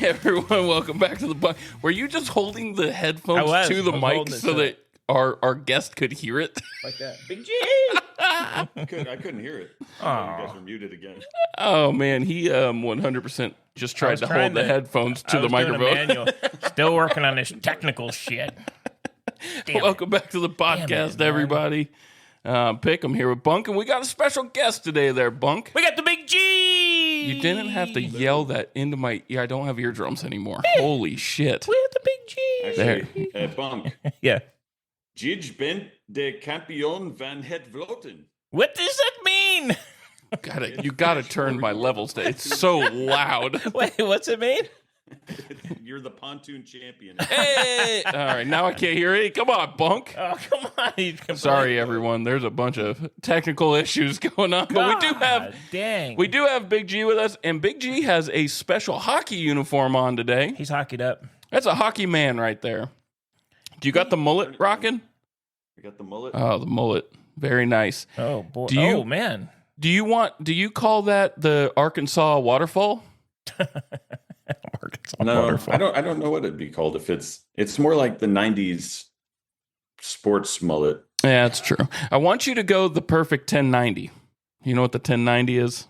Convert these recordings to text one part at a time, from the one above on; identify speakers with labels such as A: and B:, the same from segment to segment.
A: everyone, welcome back to the Bunk. Were you just holding the headphones to the mic so that our guest could hear it?
B: Like that. Big G!
C: I couldn't hear it. You guys were muted again.
A: Oh, man. He 100% just tried to hold the headphones to the microphone.
B: Still working on this technical shit.
A: Welcome back to the podcast, everybody. Pick, I'm here with Bunk, and we got a special guest today there, Bunk.
B: We got the Big G!
A: You didn't have to yell that into my... Yeah, I don't have eardrums anymore. Holy shit.
B: We have the Big G!
C: Actually, Bunk.
B: Yeah.
C: Jij bent de kampioen van het vloten.
B: What does that mean?
A: You gotta turn my levels down. It's so loud.
B: Wait, what's it mean?
C: You're the pontoon champion.
A: Hey! All right, now I can't hear it. Come on, Bunk.
B: Oh, come on.
A: Sorry, everyone. There's a bunch of technical issues going on, but we do have Big G with us, and Big G has a special hockey uniform on today.
B: He's hockeyed up.
A: That's a hockey man right there. Do you got the mullet rocking?
C: I got the mullet.
A: Oh, the mullet. Very nice.
B: Oh, boy. Man.
A: Do you call that the Arkansas waterfall?
C: Waterfall. I don't know what it'd be called if it's more like the 90s sports mullet.
A: Yeah, that's true. I want you to go the perfect 1090. You know what the 1090 is?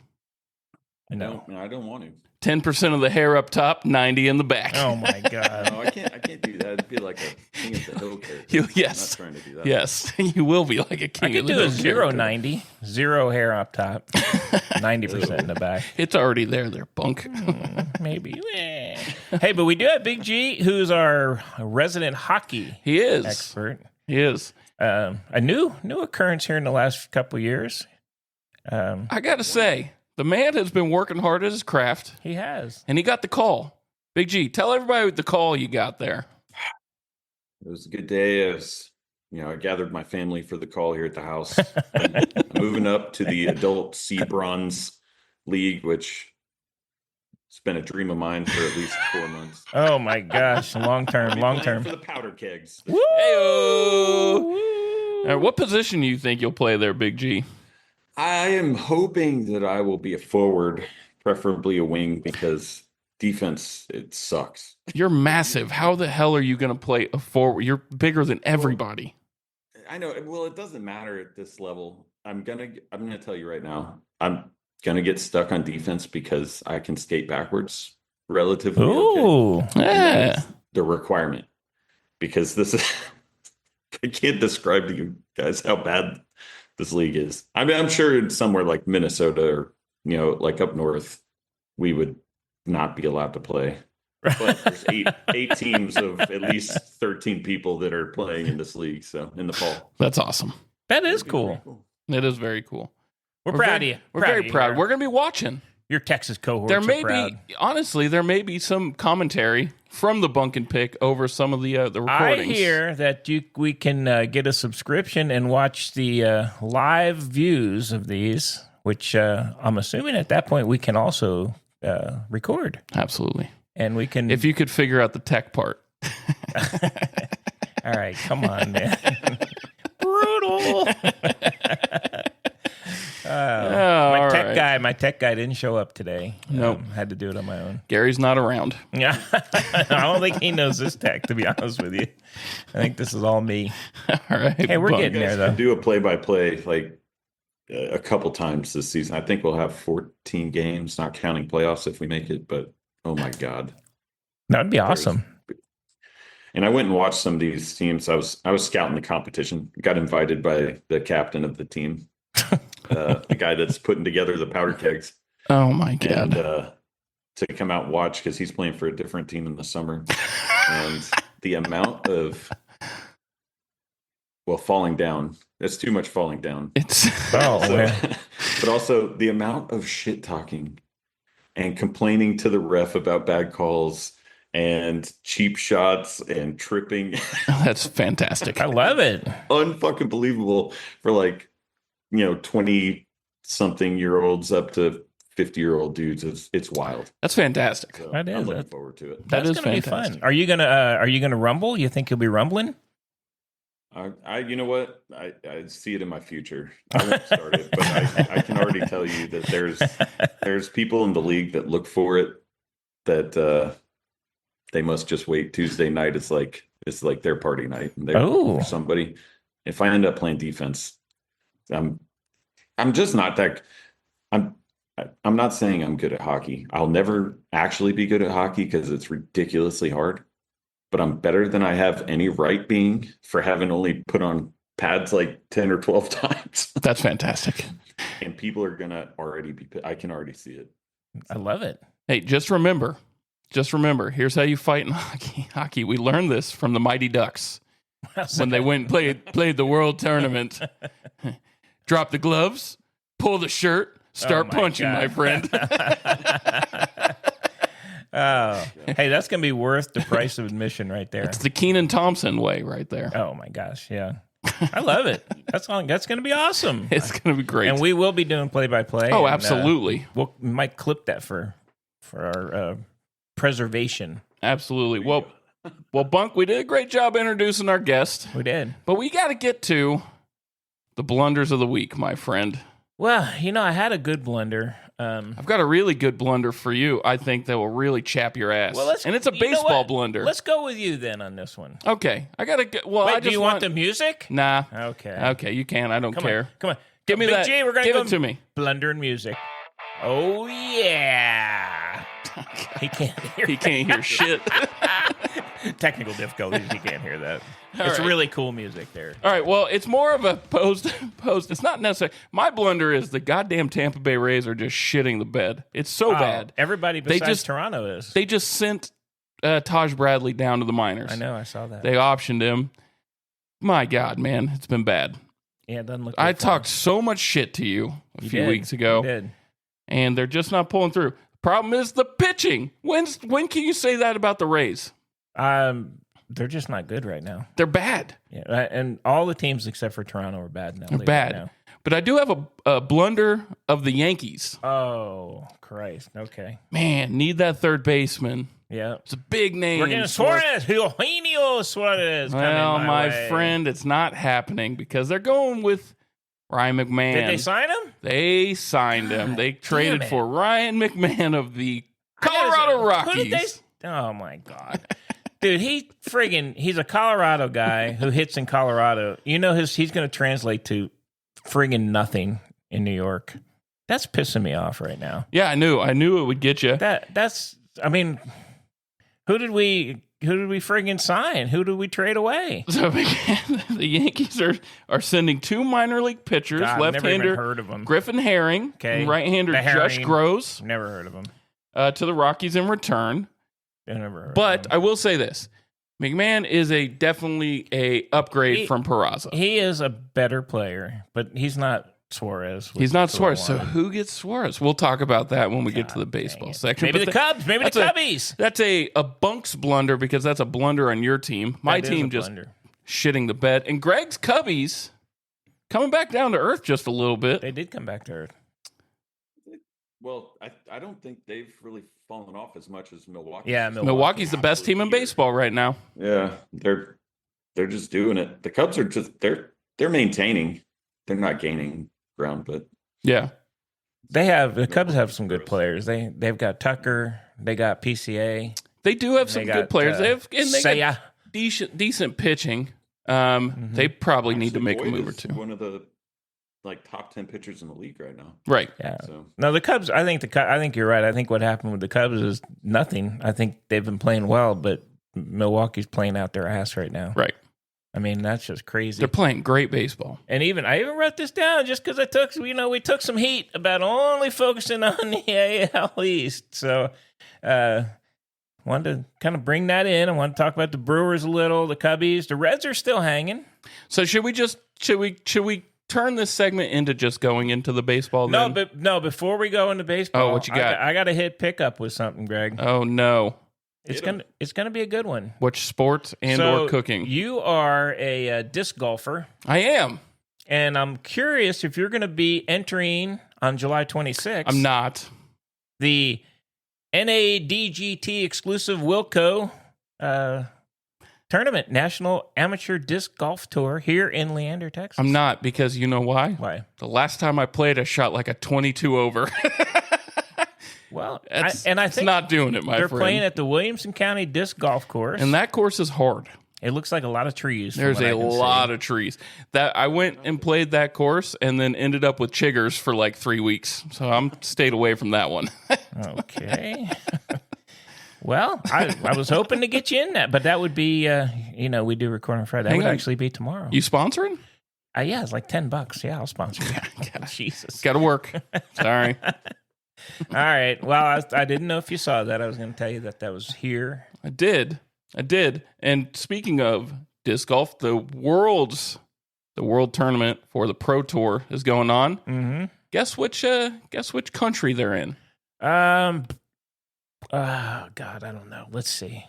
B: No,
C: I don't want to.
A: 10% of the hair up top, 90 in the back.
B: Oh my God!
C: No, I can't do that. It'd be like a King of the Hill character.
A: Yes,
C: I'm not trying to do that.
A: Yes, you will be like a King of the Hill.
B: I could do a 090, zero hair up top, 90% in the back.
A: It's already there, Bunk.
B: Maybe. Hey, but we do have Big G, who's our resident hockey expert.
A: He is.
B: A new occurrence here in the last couple of years.
A: I got to say, the man has been working hard at his craft.
B: He has.
A: And he got the call. Big G, tell everybody the call you got there.
C: It was a good day. I gathered my family for the call here at the house. I'm moving up to the adult C Bronze League, which has been a dream of mine for at least 4 months.
B: Oh my gosh. Long term.
C: For the powder kegs.
A: Woo! Hey-o! What position do you think you'll play there, Big G?
C: I am hoping that I will be a forward, preferably a wing, because defense, it sucks.
A: You're massive. How the hell are you going to play a forward? You're bigger than everybody.
C: I know. Well, it doesn't matter at this level. I'm gonna tell you right now. I'm gonna get stuck on defense because I can skate backwards relatively.
B: Ooh,
C: okay. Yeah. The requirement, because this is I can't describe to you guys how bad this league is. I mean, I'm sure in somewhere like Minnesota or, like up north, we would not be allowed to play. But there's eight teams of at least 13 people that are playing in this league. So in the fall.
A: That's awesome.
B: That is cool.
A: It is very cool.
B: We're proud of you.
A: We're very proud. We're going to be watching.
B: Your Texas cohorts
A: there may be some commentary from the Bunk and Pick over some of the recordings.
B: I hear that we can get a subscription and watch the live views of these, which I'm assuming at that point we can also record.
A: Absolutely.
B: And we can...
A: If you could figure out the tech part.
B: All right, come on, man. Brutal. My tech guy didn't show up today.
A: Nope.
B: Had to do it on my own.
A: Gary's not around.
B: Yeah. I don't think he knows this tech, to be honest with you. I think this is all me.
A: All right.
B: Hey, we're getting there, though.
C: Do a play-by-play like a couple times this season. I think we'll have 14 games, not counting playoffs if we make it, but oh my God.
B: That would be awesome.
C: And I went and watched some of these teams. I was scouting the competition. Got invited by the captain of the team, the guy that's putting together the powder kegs.
A: Oh my God!
C: And, to come out and watch because he's playing for a different team in the summer, and the amount of falling down. That's too much falling down. But also the amount of shit talking and complaining to the ref about bad calls and cheap shots and tripping.
A: That's fantastic.
B: I love it.
C: Unfucking believable for 20-something-year-olds up to 50-year-old dudes. It's wild.
A: That's fantastic.
C: So
B: that is.
C: I'm looking forward to it.
A: That's
B: gonna be fun. Are you gonna rumble? You think you'll be rumbling?
C: You know what? I see it in my future. I won't start it, but I can already tell you that there's people in the league that look for it, that they must just wait. Tuesday night is like their party night. And they're somebody. If I end up playing defense, I'm just not that. I'm not saying I'm good at hockey. I'll never actually be good at hockey because it's ridiculously hard. But I'm better than I have any right being for having only put on pads like 10 or 12 times.
A: That's fantastic.
C: And people are going to already be, I can already see it.
B: I love it.
A: Hey, just remember, here's how you fight in hockey. We learned this from the Mighty Ducks when they went and played the World Tournament. Drop the gloves, pull the shirt, start punching, my friend.
B: Oh, hey, that's going to be worth the price of admission right there.
A: It's the Keenan Thompson way right there.
B: Oh, my gosh. Yeah. I love it. That's going to be awesome.
A: It's going to be great.
B: And we will be doing play-by-play.
A: Oh, absolutely.
B: We might clip that for our preservation.
A: Absolutely. Well, Bunk, we did a great job introducing our guest.
B: We did.
A: But we got to get to the blunders of the week, my friend.
B: Well, I had a good blunder.
A: I've got a really good blunder for you, I think, that will really chap your ass.
B: Well,
A: and it's a baseball blunder.
B: Let's go with you then on this one.
A: Okay. I got to get... Well,
B: Wait, do you want the music?
A: Nah.
B: Okay.
A: Okay, you can. I don't care.
B: Come on.
A: Give me
B: Big
A: that.
B: G, we're gonna
A: Give
B: go
A: it to me.
B: Blunder and music. Oh, yeah. He can't hear
A: shit.
B: Technical difficulties. He can't hear that.
A: All
B: it's
A: right.
B: really cool music there.
A: All right. Well, it's more of a post. It's not necessary. My blunder is the goddamn Tampa Bay Rays are just shitting the bed. It's so bad.
B: Everybody besides Toronto is.
A: They just sent Taj Bradley down to the minors.
B: I know. I saw that.
A: They optioned him. My God, man, it's been bad.
B: Yeah, it doesn't look.
A: I talked so much shit to you a few weeks ago.
B: You did.
A: And they're just not pulling through. Problem is the pitching. When can you say that about the Rays?
B: They're just not good right now.
A: They're bad.
B: Yeah, and all the teams except for Toronto are bad now.
A: They're bad. Now. But I do have a blunder of the Yankees.
B: Oh, Christ. Okay.
A: Man, need that third baseman.
B: Yeah.
A: It's a big name.
B: We're getting Suarez. Eugenio Suarez.
A: Well, my friend, it's not happening because they're going with Ryan McMahon.
B: Did they sign him?
A: They signed him. They traded for Ryan McMahon of the Colorado Rockies.
B: Oh, my God. Dude, he's a Colorado guy who hits in Colorado. He's going to translate to friggin' nothing in New York. That's pissing me off right now.
A: Yeah, I knew it would get you.
B: Who did we friggin' sign? Who did we trade away?
A: So the Yankees are sending two minor league pitchers, left-hander
B: never even heard of them.
A: Griffin Herring, and right-hander Josh Gross.
B: Never heard of him.
A: To the Rockies in return.
B: Never heard
A: but
B: of him.
A: I will say this. McMahon is definitely a upgrade from Peraza.
B: He is a better player, but he's not Suarez.
A: He's not Suarez. So who gets Suarez? We'll talk about that when we get to the baseball section.
B: Maybe the Cubs. Maybe the Cubbies.
A: That's a Bunk's blunder because that's a blunder on your team. My team just shitting the bed. And Greg's Cubbies coming back down to earth just a little bit.
B: They did come back to earth.
C: Well, I don't think they've really fallen off as much as Milwaukee.
B: Yeah,
A: Milwaukee's the best team in baseball right now.
C: Yeah, they're just doing it. The Cubs are just they're maintaining. They're not gaining ground, but
A: yeah,
B: the Cubs have some good players. They've got Tucker. They got PCA.
A: They do have some good players. They got decent pitching. They probably need to make a move or two.
C: One of the top 10 pitchers in the league right now.
A: Right.
B: Yeah. So. No, the Cubs. I think you're right. I think what happened with the Cubs is nothing. I think they've been playing well, but Milwaukee's playing out their ass right now.
A: Right.
B: I mean, that's just crazy.
A: They're playing great baseball.
B: And I even wrote this down just because we took some heat about only focusing on the AL East. So, wanted to kind of bring that in. I want to talk about the Brewers a little, the Cubbies. The Reds are still hanging.
A: So should we turn this segment into just going into the baseball?
B: No, before we go into baseball,
A: what you got?
B: I got to hit pickup with something, Greg.
A: Oh no.
B: It's gonna be a good one.
A: Which sports or cooking?
B: You are a disc golfer.
A: I am,
B: and I'm curious if you're going to be entering on July 26th.
A: I'm not.
B: The NADGT exclusive Wilco tournament, National Amateur Disc Golf Tour here in Leander, Texas.
A: I'm not, because you know why?
B: Why?
A: The last time I played, I shot like a 22 over.
B: Well, I
A: It's
B: think
A: not doing it, my
B: they're
A: friend.
B: playing at the Williamson County Disc Golf Course.
A: And that course is hard.
B: It looks like a lot of trees.
A: There's a lot of trees. That I went and played that course and then ended up with chiggers for like 3 weeks. So I'm stayed away from that one.
B: Okay. Well, I was hoping to get you in that, but that would be, we do record on Friday. That
A: Hang
B: would
A: on.
B: actually be tomorrow.
A: You sponsoring?
B: Yeah, it's like $10. Yeah, I'll sponsor you. Jesus.
A: Got to work. Sorry.
B: All right. Well, I didn't know if you saw that. I was going to tell you that was here.
A: I did. And speaking of disc golf, the world tournament for the Pro Tour is going on.
B: Mm-hmm.
A: Guess which country they're in?
B: Oh, God, I don't know. Let's see.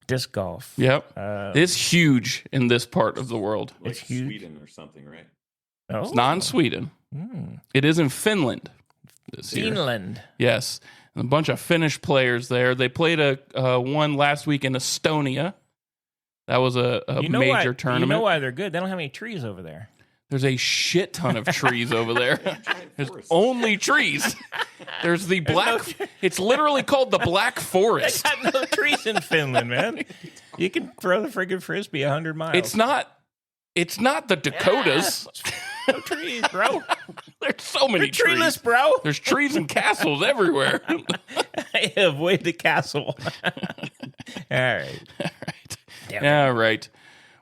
B: Disc golf.
A: Yep. It's huge in this part of the world.
C: Like
B: It's huge.
C: Sweden or something, right?
B: Oh.
A: It's not in Sweden. It is in Finland this year.
B: Finland.
A: Yes. And a bunch of Finnish players there. They played a one last week in Estonia. That was a major tournament.
B: You know why they're good? They don't have any trees over there.
A: There's a shit ton of trees over there. There's only trees. There's the black. It's literally called the Black
B: They
A: Forest.
B: got no trees in Finland, man. You can throw the friggin' frisbee 100 miles.
A: It's not the Dakotas.
B: No trees, bro.
A: There's so many
B: You're treeless,
A: trees.
B: bro.
A: There's trees and castles everywhere.
B: I avoid the castle. All right. Damn it.
A: All right.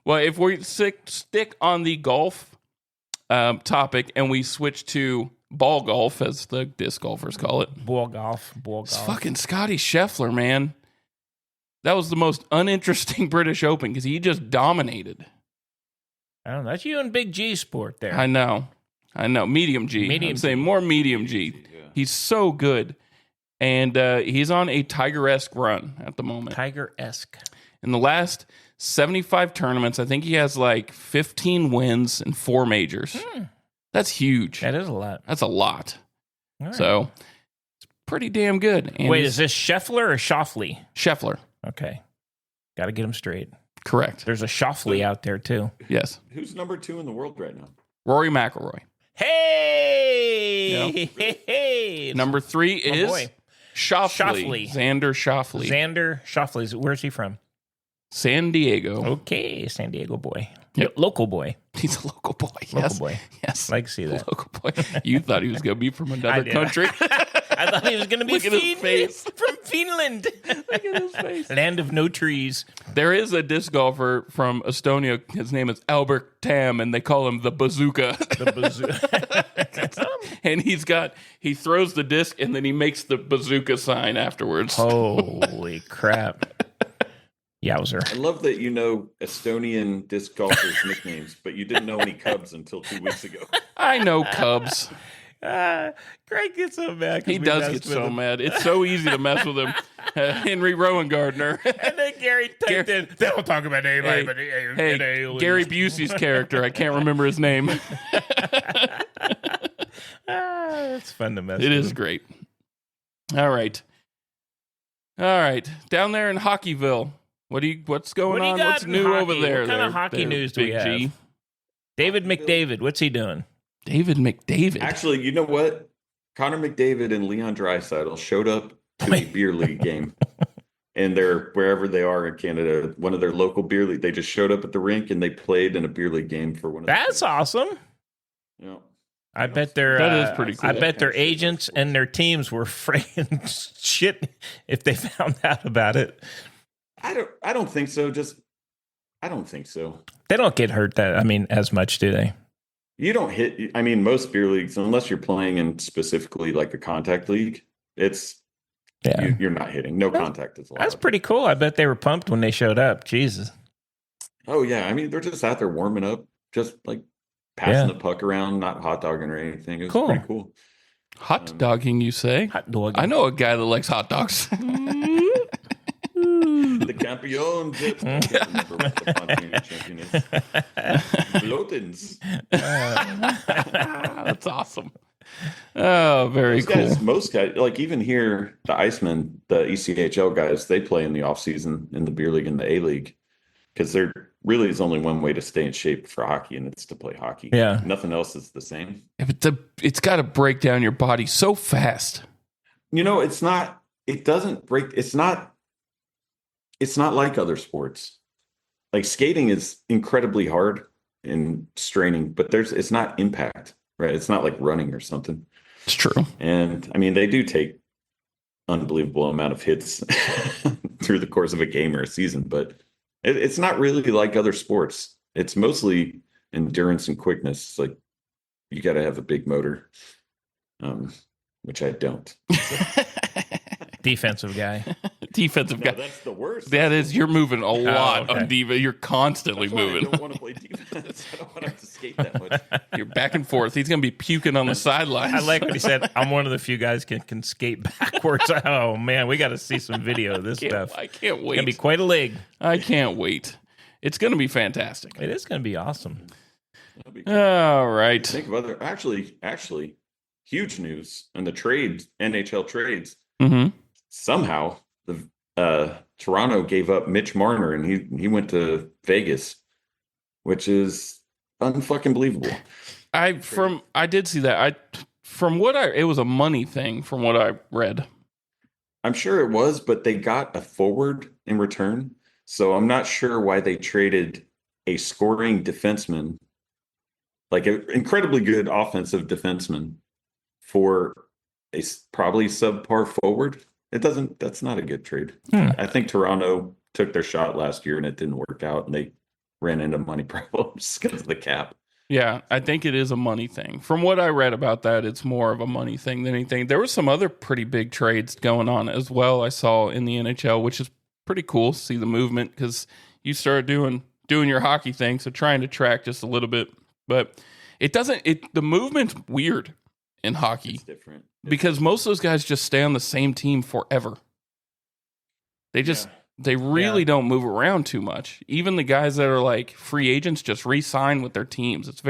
A: Well, if we stick on the golf topic and we switch to ball golf, as the disc golfers call it,
B: Ball golf.
A: it's fucking Scotty Scheffler, man. That was the most uninteresting British Open because he just dominated.
B: I don't know. That's you and Big G sport there.
A: I know. Medium G.
B: Medium
A: I'm saying more medium G.
C: Yeah.
A: He's so good. And he's on a Tiger-esque run at the moment.
B: Tiger-esque.
A: In the last 75 tournaments, I think he has like 15 wins and 4 majors. That's huge.
B: That is a lot.
A: That's a lot.
B: All right.
A: So it's pretty damn good. And
B: Wait, is this Scheffler or Shoffley?
A: Scheffler?
B: Okay. Got to get them straight.
A: Correct.
B: There's a Shoffley out there, too.
A: Yes.
C: Who's number 2 in the world right now?
A: Rory McIlroy.
B: Hey! Hey!
A: Number 3 is
B: boy.
A: Shoffley. Xander Shoffley.
B: Xander Shoffley. Where's he from?
A: San Diego.
B: Okay, San Diego boy.
A: Yep.
B: Local boy.
A: He's a local boy.
B: Local
A: Yes.
B: boy.
A: Yes.
B: Like to see that.
A: Local boy. You thought he was going to be from
B: I
A: another
B: did.
A: country.
B: I thought he was going to be
A: Look at his face.
B: from Finland.
A: Look at his face.
B: Land of no trees.
A: There is a disc golfer from Estonia. His name is Albert Tam, and they call him the Bazooka.
B: The bazooka.
A: And he throws the disc, and then he makes the bazooka sign afterwards.
B: Holy crap. Yowzer.
C: I love that you know Estonian disc golfers' nicknames, but you didn't know any Cubs until 2 weeks ago.
A: I know Cubs.
B: Greg gets so mad. 'cause
A: He
B: we
A: does
B: messed
A: get
B: with
A: so
B: him.
A: mad. It's so easy to mess with him. Henry Rowan Gardner.
B: And then Gary typed in, they don't talk about anybody but
A: Hey, Gary Busey's character. I can't remember his name.
B: It's fun to mess
A: It
B: with
A: is
B: him.
A: great. All right. Down there in Hockeyville. What's going
B: What do you
A: on?
B: got
A: What's
B: in
A: new
B: hockey?
A: over there?
B: What kind of hockey news do we
A: Big G?
B: have? David McDavid, what's he doing?
A: David McDavid.
C: Actually, you know what? Connor McDavid and Leon Draisaitl showed up to a beer league game. And they're wherever they are in Canada, one of their local beer league. They just showed up at the rink and they played in a beer league game for one of
B: That's awesome.
C: Yeah.
B: I bet their
A: That is pretty cool.
B: I bet their agents and their teams were friggin' shit if they found out about it.
C: I don't think so. I don't think so.
B: They don't get hurt as much, do they?
C: You don't hit. I mean, most beer leagues, unless you're playing in specifically like a contact league, you're not hitting. No contact is allowed.
B: That's pretty cool. I bet they were pumped when they showed up. Jesus.
C: Oh yeah, I mean they're just out there warming up, just like passing the puck around, not hot dogging or anything. It was
B: Cool.
C: pretty cool.
A: Hot dogging, you say?
B: Hot dog.
A: I know a guy that likes hot dogs.
C: The Campeon. I can't remember what the Pontiac champion is. Blotens.
A: That's awesome. Oh, very
C: Those
A: cool.
C: guys, most guys, like even here, the Icemen, the ECHL guys, they play in the off season in the beer league and the A league because there really is only one way to stay in shape for hockey, and it's to play hockey.
B: Yeah.
C: Nothing else is the same.
A: It's got to break down your body so fast.
C: It's not. It doesn't break. It's not. It's not like other sports. Like skating is incredibly hard and straining, but it's not impact, right? It's not like running or something.
A: It's true.
C: And I mean, they do take unbelievable amount of hits through the course of a game or a season, but it's not really like other sports. It's mostly endurance and quickness. Like you got to have a big motor, which I don't.
B: Defensive guy.
A: Defensive guy.
C: That's the worst.
A: That is, you're moving a lot
B: okay.
A: on defense. You're constantly
C: That's why
A: moving.
C: I don't want to play defense. I don't want to have to skate that much.
A: You're back and forth. He's going to be puking on the sidelines.
B: I like what he said. I'm one of the few guys can skate backwards. Oh man, we got to see some video of this stuff.
A: I can't wait.
B: It's gonna be quite a leg.
A: I can't wait. It's going to be fantastic.
B: It is gonna be awesome.
A: All right.
C: Think of other actually huge news in the trades, NHL trades.
A: Mm-hmm.
C: Somehow the Toronto gave up Mitch Marner and he went to Vegas, which is unfucking believable.
A: I did see that. It was a money thing from what I read.
C: I'm sure it was, but they got a forward in return. So I'm not sure why they traded a scoring defenseman, like an incredibly good offensive defenseman, for a probably subpar forward. That's not a good trade. I think Toronto took their shot last year and it didn't work out and they ran into money problems because of the cap.
A: Yeah, I think it is a money thing. From what I read about that, it's more of a money thing than anything. There were some other pretty big trades going on as well, I saw in the NHL, which is pretty cool to see the movement because you started doing your hockey thing, so trying to track just a little bit. But the movement's weird in hockey.
C: It's different.
A: Because most of those guys just stay on the same team forever. They really don't move around too much. Even the guys that are like free agents just re-sign with their teams. It's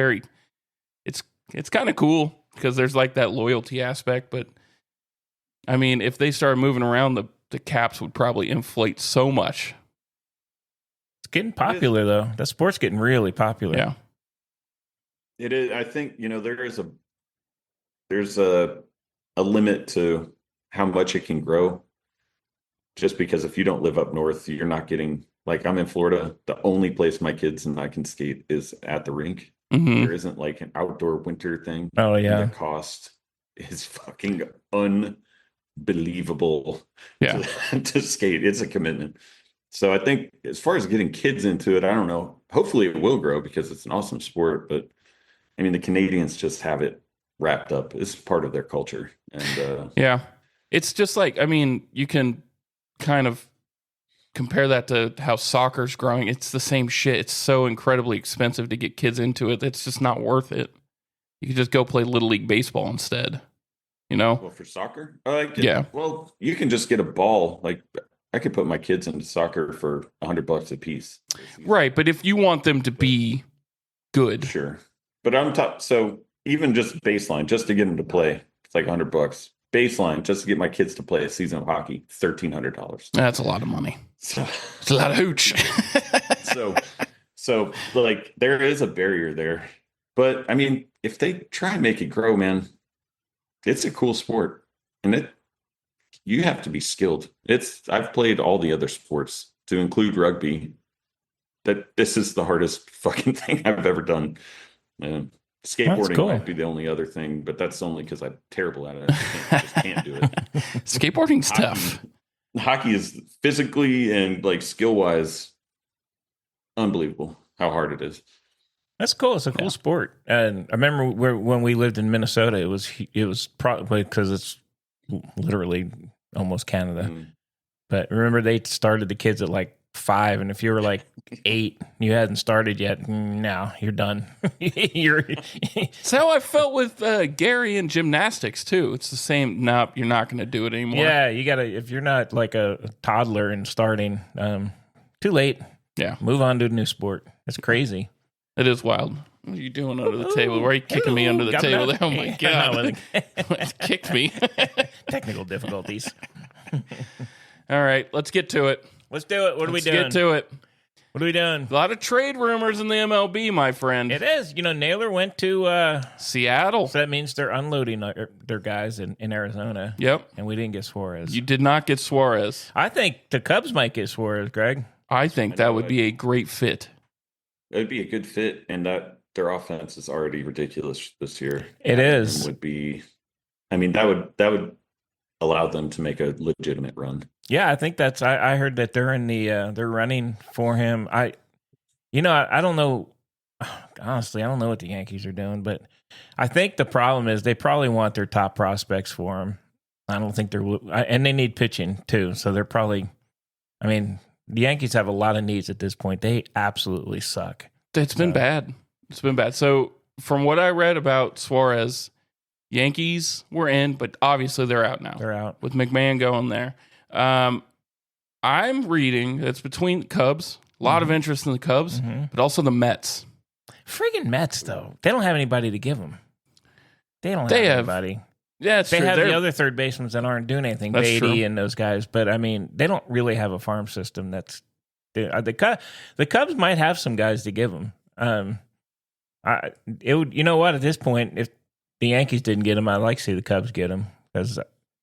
A: kind of cool because there's like that loyalty aspect. But I mean, if they started moving around, the caps would probably inflate so much.
B: It's getting popular though. That sport's getting really popular.
A: Yeah,
C: it is. I think there's a limit to how much it can grow. Just because if you don't live up north, you're not getting, like I'm in Florida, the only place my kids and I can skate is at the rink.
A: Mm-hmm.
C: There isn't like an outdoor winter thing.
B: Oh yeah.
C: The cost is fucking unbelievable to skate. It's a commitment. So I think as far as getting kids into it, I don't know. Hopefully it will grow because it's an awesome sport. But I mean, the Canadians just have it wrapped up. It's part of their culture. And
A: yeah, it's just like, I mean, you can kind of compare that to how soccer's growing. It's the same shit. It's so incredibly expensive to get kids into it. It's just not worth it. You could just go play Little League Baseball instead,
C: Well, for soccer?
A: Yeah.
C: Well, you can just get a ball. Like I could put my kids into soccer for $100 a piece.
A: Right. But if you want them to be good.
C: Sure. But so even just baseline, just to get them to play, it's like $100. Baseline, just to get my kids to play a season of hockey, $1,300.
A: That's a lot of money.
C: So
A: it's a lot of hooch.
C: so like there is a barrier there. But I mean, if they try and make it grow, man, it's a cool sport. And you have to be skilled. I've played all the other sports to include rugby. This is the hardest fucking thing I've ever done. Skateboarding might be the only other thing, but that's only because I'm terrible at it. I just can't do it.
A: Skateboarding's tough.
C: Hockey is physically and like skill wise unbelievable how hard it is.
B: That's cool. It's a cool sport. And I remember when we lived in Minnesota, it was probably because it's literally almost Canada. But remember, they started the kids at like 5, and if you were like 8, you hadn't started yet. No, you're done.
A: It's how I felt with Gary in gymnastics too. It's the same. Nope, you're not going to do it anymore.
B: Yeah, you gotta. If you're not like a toddler and starting, too late.
A: Yeah,
B: move on to a new sport. It's crazy.
A: It is wild. What are you doing under the table? Why are you kicking me under the table there? Oh my god! It kicked me.
B: Technical difficulties.
A: All right, let's get to it.
B: Let's do it. What are we doing?
A: Let's get to it.
B: What are we doing?
A: A lot of trade rumors in the MLB, my friend.
B: It is. Naylor went to
A: Seattle.
B: So that means they're unloading their guys in Arizona.
A: Yep.
B: And we didn't get Suarez.
A: You did not get Suarez.
B: I think the Cubs might get Suarez, Greg.
A: I think that would be a great fit.
C: It would be a good fit, and that their offense is already ridiculous this year.
B: It is.
C: Would be. I mean, that would allow them to make a legitimate run.
B: Yeah, I think that's. I heard that they're in the they're running for him. I don't know. Honestly, I don't know what the Yankees are doing, but I think the problem is they probably want their top prospects for him. I don't think and they need pitching too. So they're probably. I mean, the Yankees have a lot of needs at this point. They absolutely suck.
A: It's been bad. It's been bad. So from what I read about Suarez, Yankees were in, but obviously they're out now.
B: They're out
A: with McMahon going there. I'm reading it's between the Cubs. A lot of interest in the Cubs, but also the Mets.
B: Friggin' Mets, though. They don't have anybody to give them. They don't have anybody.
A: Yeah, it's
B: they
A: true.
B: have the other third basemen that aren't doing anything, Beatty and those guys. But, I mean, they don't really have a farm system that's... The Cubs might have some guys to give them. You know what? At this point, if the Yankees didn't get them, I'd like to see the Cubs get them. Because,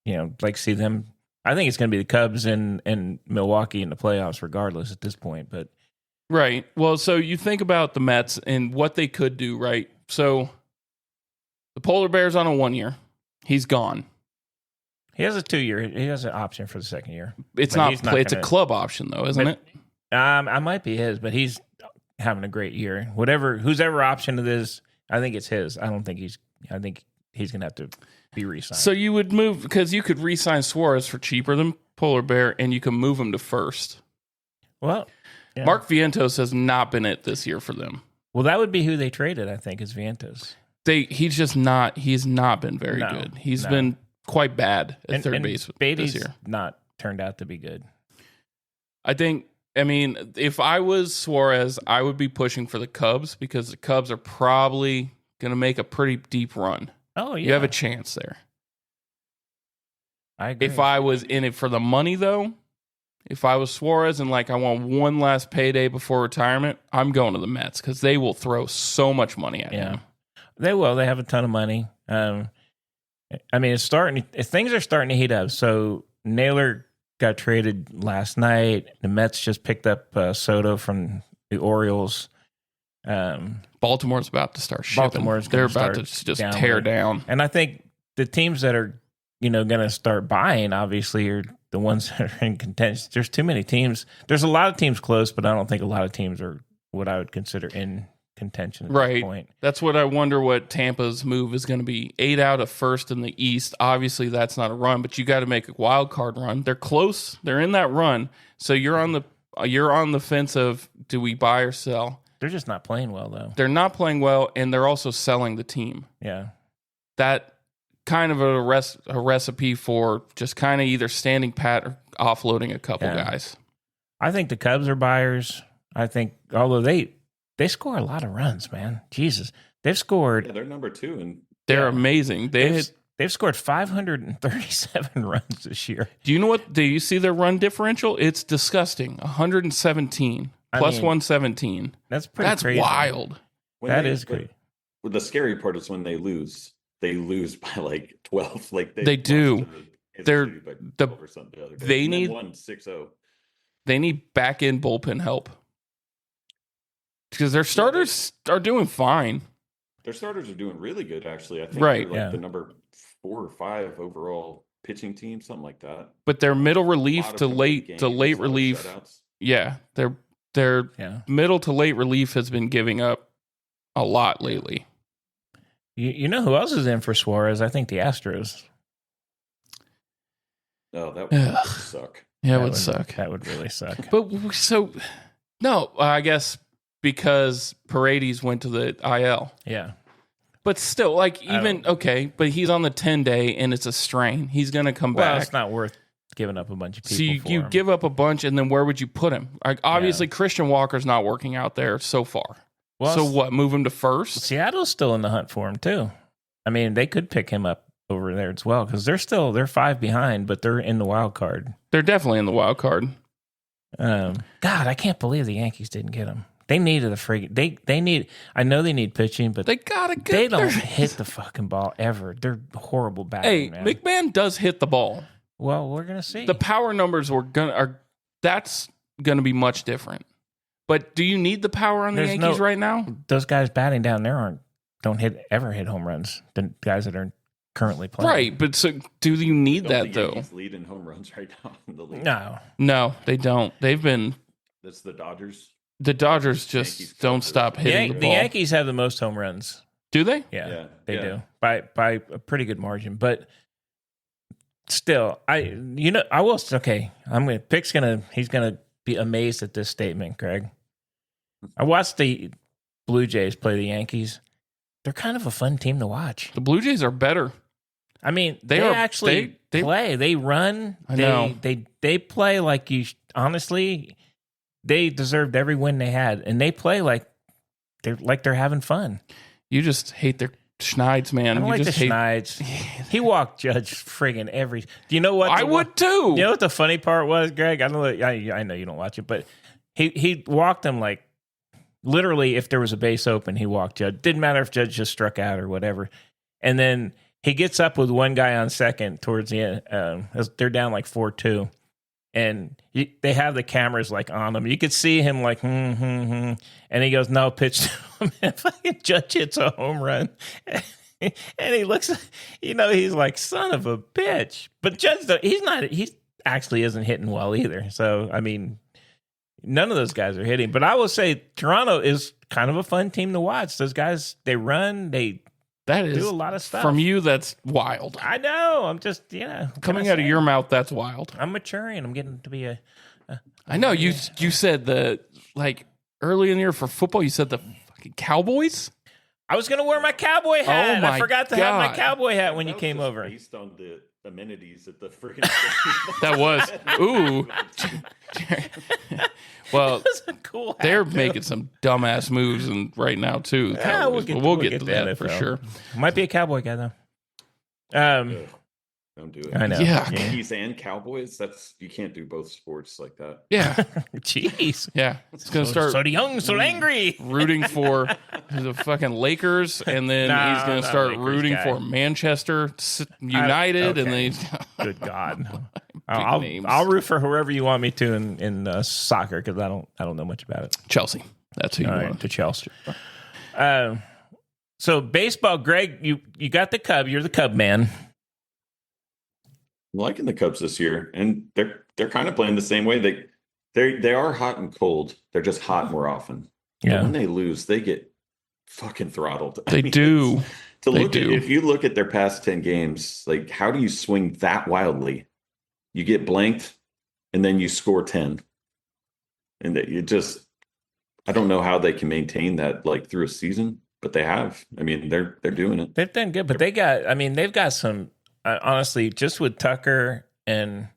B: like to see them... I think it's going to be the Cubs and Milwaukee in the playoffs regardless at this point. But
A: right. Well, so you think about the Mets and what they could do, right? So the Polar Bear's on a 1 year. He's gone.
B: He has a 2 year. He has an option for the second year.
A: It's not it's a club option though, isn't it?
B: I might be his, but he's having a great year. Whose ever option it is, I think it's his. I think he's going to have to be re-signed.
A: So you would move because you could re-sign Suarez for cheaper than Polar Bear, and you can move him to first.
B: Well, yeah.
A: Mark Vientos has not been it this year for them.
B: Well, that would be who they traded. I think is Vientos.
A: He's not been very good. He's been quite bad at third base
B: Beatty's
A: this year.
B: Not turned out to be good.
A: I mean, if I was Suarez, I would be pushing for the Cubs because the Cubs are probably going to make a pretty deep run.
B: Oh, yeah.
A: You have a chance there.
B: I agree.
A: If I was in it for the money, though, if I was Suarez and I want one last payday before retirement, I'm going to the Mets because they will throw so much money at him.
B: They will. They have a ton of money. I mean, things are starting to heat up. So Naylor got traded last night. The Mets just picked up Soto from the Orioles.
A: Baltimore's about to start shipping. They're about to just tear down.
B: And I think the teams that are, going to start buying, obviously, are the ones that are in contention. There's too many teams. There's a lot of teams close, but I don't think a lot of teams are what I would consider in contention at this point.
A: That's what I wonder what Tampa's move is going to be. 8 out of first in the East. Obviously, that's not a run, but you got to make a wild card run. They're close. They're in that run. So you're on the fence of do we buy or sell?
B: They're just not playing well, though.
A: They're not playing well, and they're also selling the team.
B: Yeah.
A: That kind of a recipe for just kind of either standing pat or offloading a couple guys.
B: I think the Cubs are buyers. I think, although they score a lot of runs, man. Jesus. They've scored.
C: Yeah, they're number 2. And
A: they're amazing.
B: They've scored 537 runs this year.
A: Do you see their run differential? It's disgusting. 117. Plus 117.
B: That's crazy.
A: Wild.
B: That is great.
C: The scary part is when they lose. They lose by 12.
A: They do. They need
C: 1-6-0.
A: They need back end bullpen help because their starters are doing fine.
C: Their starters are doing really good, actually. I think they're the number 4 or 5 overall pitching team, something like that.
A: But their middle relief to late relief, their middle to late relief has been giving up a lot lately.
B: You know who else is in for Suarez? I think the Astros.
C: Oh, that would suck.
A: Yeah, it would suck.
B: That would really suck.
A: But I guess because Paredes went to the IL.
B: Yeah.
A: But still, but he's on the 10-day and it's a strain. He's going to come back.
B: Well, it's not worth giving up a bunch of people.
A: So you give up a bunch, and then where would you put him? Obviously, Christian Walker's not working out there so far. Well, so what? Move him to first?
B: Seattle's still in the hunt for him too. I mean, they could pick him up over there as well because they're 5 behind, but they're in the wild card.
A: They're definitely in the wild card.
B: God, I can't believe the Yankees didn't get him. They needed a friggin' they need. I know they need pitching, but
A: They gotta get.
B: they don't hit the fucking ball ever. They're horrible batting.
A: Hey,
B: man.
A: McMahon does hit the ball.
B: Well, we're gonna see.
A: The power numbers that's gonna be much different. But do you need the power on the Yankees right now?
B: Those guys batting down there don't ever hit home runs. The guys that are currently playing,
A: Right? But so do you need that though?
C: Yankees lead in home runs right now in the league.
B: No,
A: they don't. They've been.
C: That's the Dodgers.
A: The Dodgers just
C: Yankees
A: don't stop hitting the
B: the
A: ball.
B: Yankees have the most home runs.
A: Do they?
B: Yeah, they do by a pretty good margin. But still, I will. Okay, he's gonna be amazed at this statement, Greg. I watched the Blue Jays play the Yankees. They're kind of a fun team to watch.
A: The Blue Jays are better.
B: I mean,
A: They
B: actually play. They run.
A: I know.
B: They play like you. Honestly, they deserved every win they had, and they play like they're having fun.
A: You just hate their Schneids, man.
B: I don't
A: you
B: like
A: just
B: the Schneids. He walked Judge friggin' every. Do you know what?
A: I would too.
B: You know what the funny part was, Greg? I know you don't watch it, but he walked him like literally. If there was a base open, he walked Judge. Didn't matter if Judge just struck out or whatever. And then he gets up with one guy on second towards the end. They're down like 4-2. And they have the cameras like on him. You could see him like, and he goes, no, pitch to him. And fucking Judge hits a home run. And he looks, he's like, son of a bitch. But Judge, he actually isn't hitting well either. So, I mean, none of those guys are hitting. But I will say Toronto is kind of a fun team to watch. Those guys, they run, do a lot of stuff.
A: From you, that's wild.
B: I know. I'm just,
A: coming out of your mouth, that's wild.
B: I'm maturing. I'm getting to be
A: I know you said early in the year for football, you said the fucking Cowboys.
B: I was going to wear my cowboy hat.
A: Oh
B: I forgot to have my
A: God.
B: cowboy hat when you
C: That was
B: came
C: just
B: over.
C: based on the amenities at the freaking.
A: That was ooh. Well,
B: That's a cool hat.
A: they're
B: too.
A: making some dumbass moves and right now too. the
B: Yeah,
A: Cowboys. We'll get to
B: the
A: that for
B: NFL.
A: sure.
B: Might be a cowboy guy though.
C: Ugh, don't do it.
B: I know.
A: Yeah.
C: Yankees and Cowboys. You can't do both sports like that.
A: Yeah,
B: Jeez.
A: yeah. It's gonna start
B: So young, so angry.
A: rooting for the fucking Lakers, and then
B: No,
A: he's going to
B: not
A: start
B: Lakers
A: rooting
B: guy.
A: for Manchester United, and then
B: okay.
A: he's
B: Good God.
A: names.
B: I'll root for whoever you want me to in soccer because I don't know much about it.
A: Chelsea. That's who you
B: All right,
A: want.
B: to Chelsea. So baseball, Greg, you got the Cub. You're the Cub man.
C: I'm liking the Cubs this year, and they're kind of playing the same way. They are hot and cold. They're just hot more often.
B: Yeah.
C: But when they lose, they get fucking throttled.
A: They do.
C: If you look at their past 10 games, like how do you swing that wildly? You get blanked, and then you score 10, and that you just. I don't know how they can maintain that like through a season, but they have. I mean, they're doing it.
B: They've done good, but they've got some. Honestly, just with Tucker and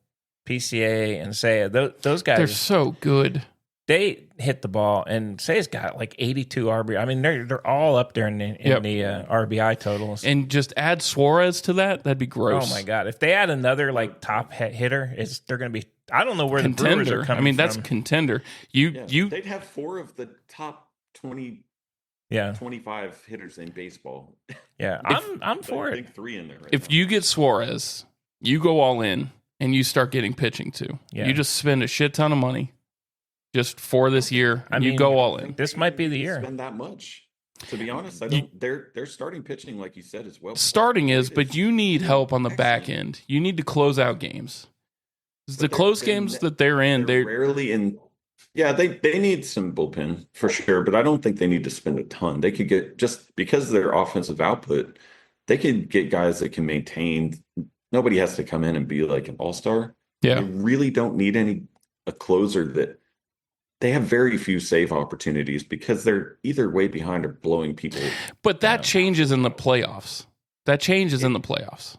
B: PCA and Saya, those guys,
A: They're so good.
B: they hit the ball. And Saya's got like 82 RBI. I mean, they're all up there in the RBI totals.
A: And just add Suarez to that. That'd be gross.
B: Oh my God! If they add another like top hitter, they're going to be. I don't know where the Brewers
A: Contender.
B: are coming
A: I mean,
B: from.
A: that's contender.
C: They'd have 4 of the top 20,
B: yeah,
C: 25 hitters in baseball.
B: yeah. I'm for it.
C: Big 3 in there. Right
A: If
C: now.
A: you get Suarez, you go all in and you start getting pitching too.
B: Yeah.
A: You just spend a shit ton of money just for this year, and you
B: mean,
A: go all in.
B: This might be the year.
C: Spend that much. To be honest, I don't. Their starting pitching, like you said, as well.
A: Starting is, but you need help on the back end. You need to close out games. The close games that they're in,
C: They're
A: they're
C: rarely in. Yeah, they need some bullpen for sure, but I don't think they need to spend a ton. They could get just because of their offensive output, they could get guys that can maintain. Nobody has to come in and be like an all-star.
A: yeah.
C: They really don't need a closer that they have very few save opportunities because they're either way behind or blowing people.
A: But that changes in the playoffs. That changes in the playoffs.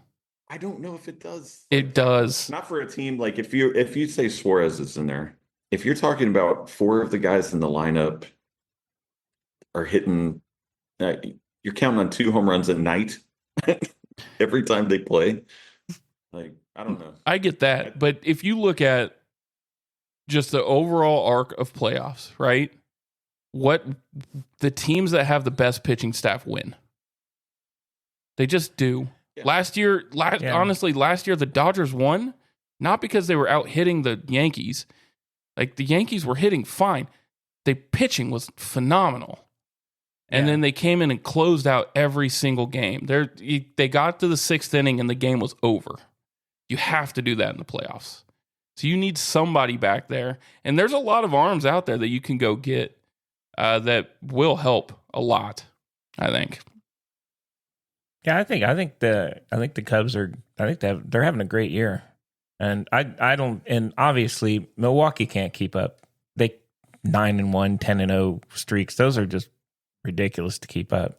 C: I don't know if it does.
A: It does.
C: Not for a team like if you say Suarez is in there, if you're talking about 4 of the guys in the lineup are hitting, you're counting on 2 home runs a night every time they play. Like I don't know.
A: I get that, but if you look at just the overall arc of playoffs, right? What the teams that have the best pitching staff win. They just do.
C: Yeah.
A: Last year, the Dodgers won, not because they were out hitting the Yankees. Like, the Yankees were hitting fine. The pitching was phenomenal. And then they came in and closed out every single game. They got to the 6th inning and the game was over. You have to do that in the playoffs. So you need somebody back there. And there's a lot of arms out there that you can go get that will help a lot, I think.
B: Yeah, I think the Cubs are. I think they're having a great year, and I don't. And obviously, Milwaukee can't keep up. They 9-1, 10-0 streaks. Those are just ridiculous to keep up.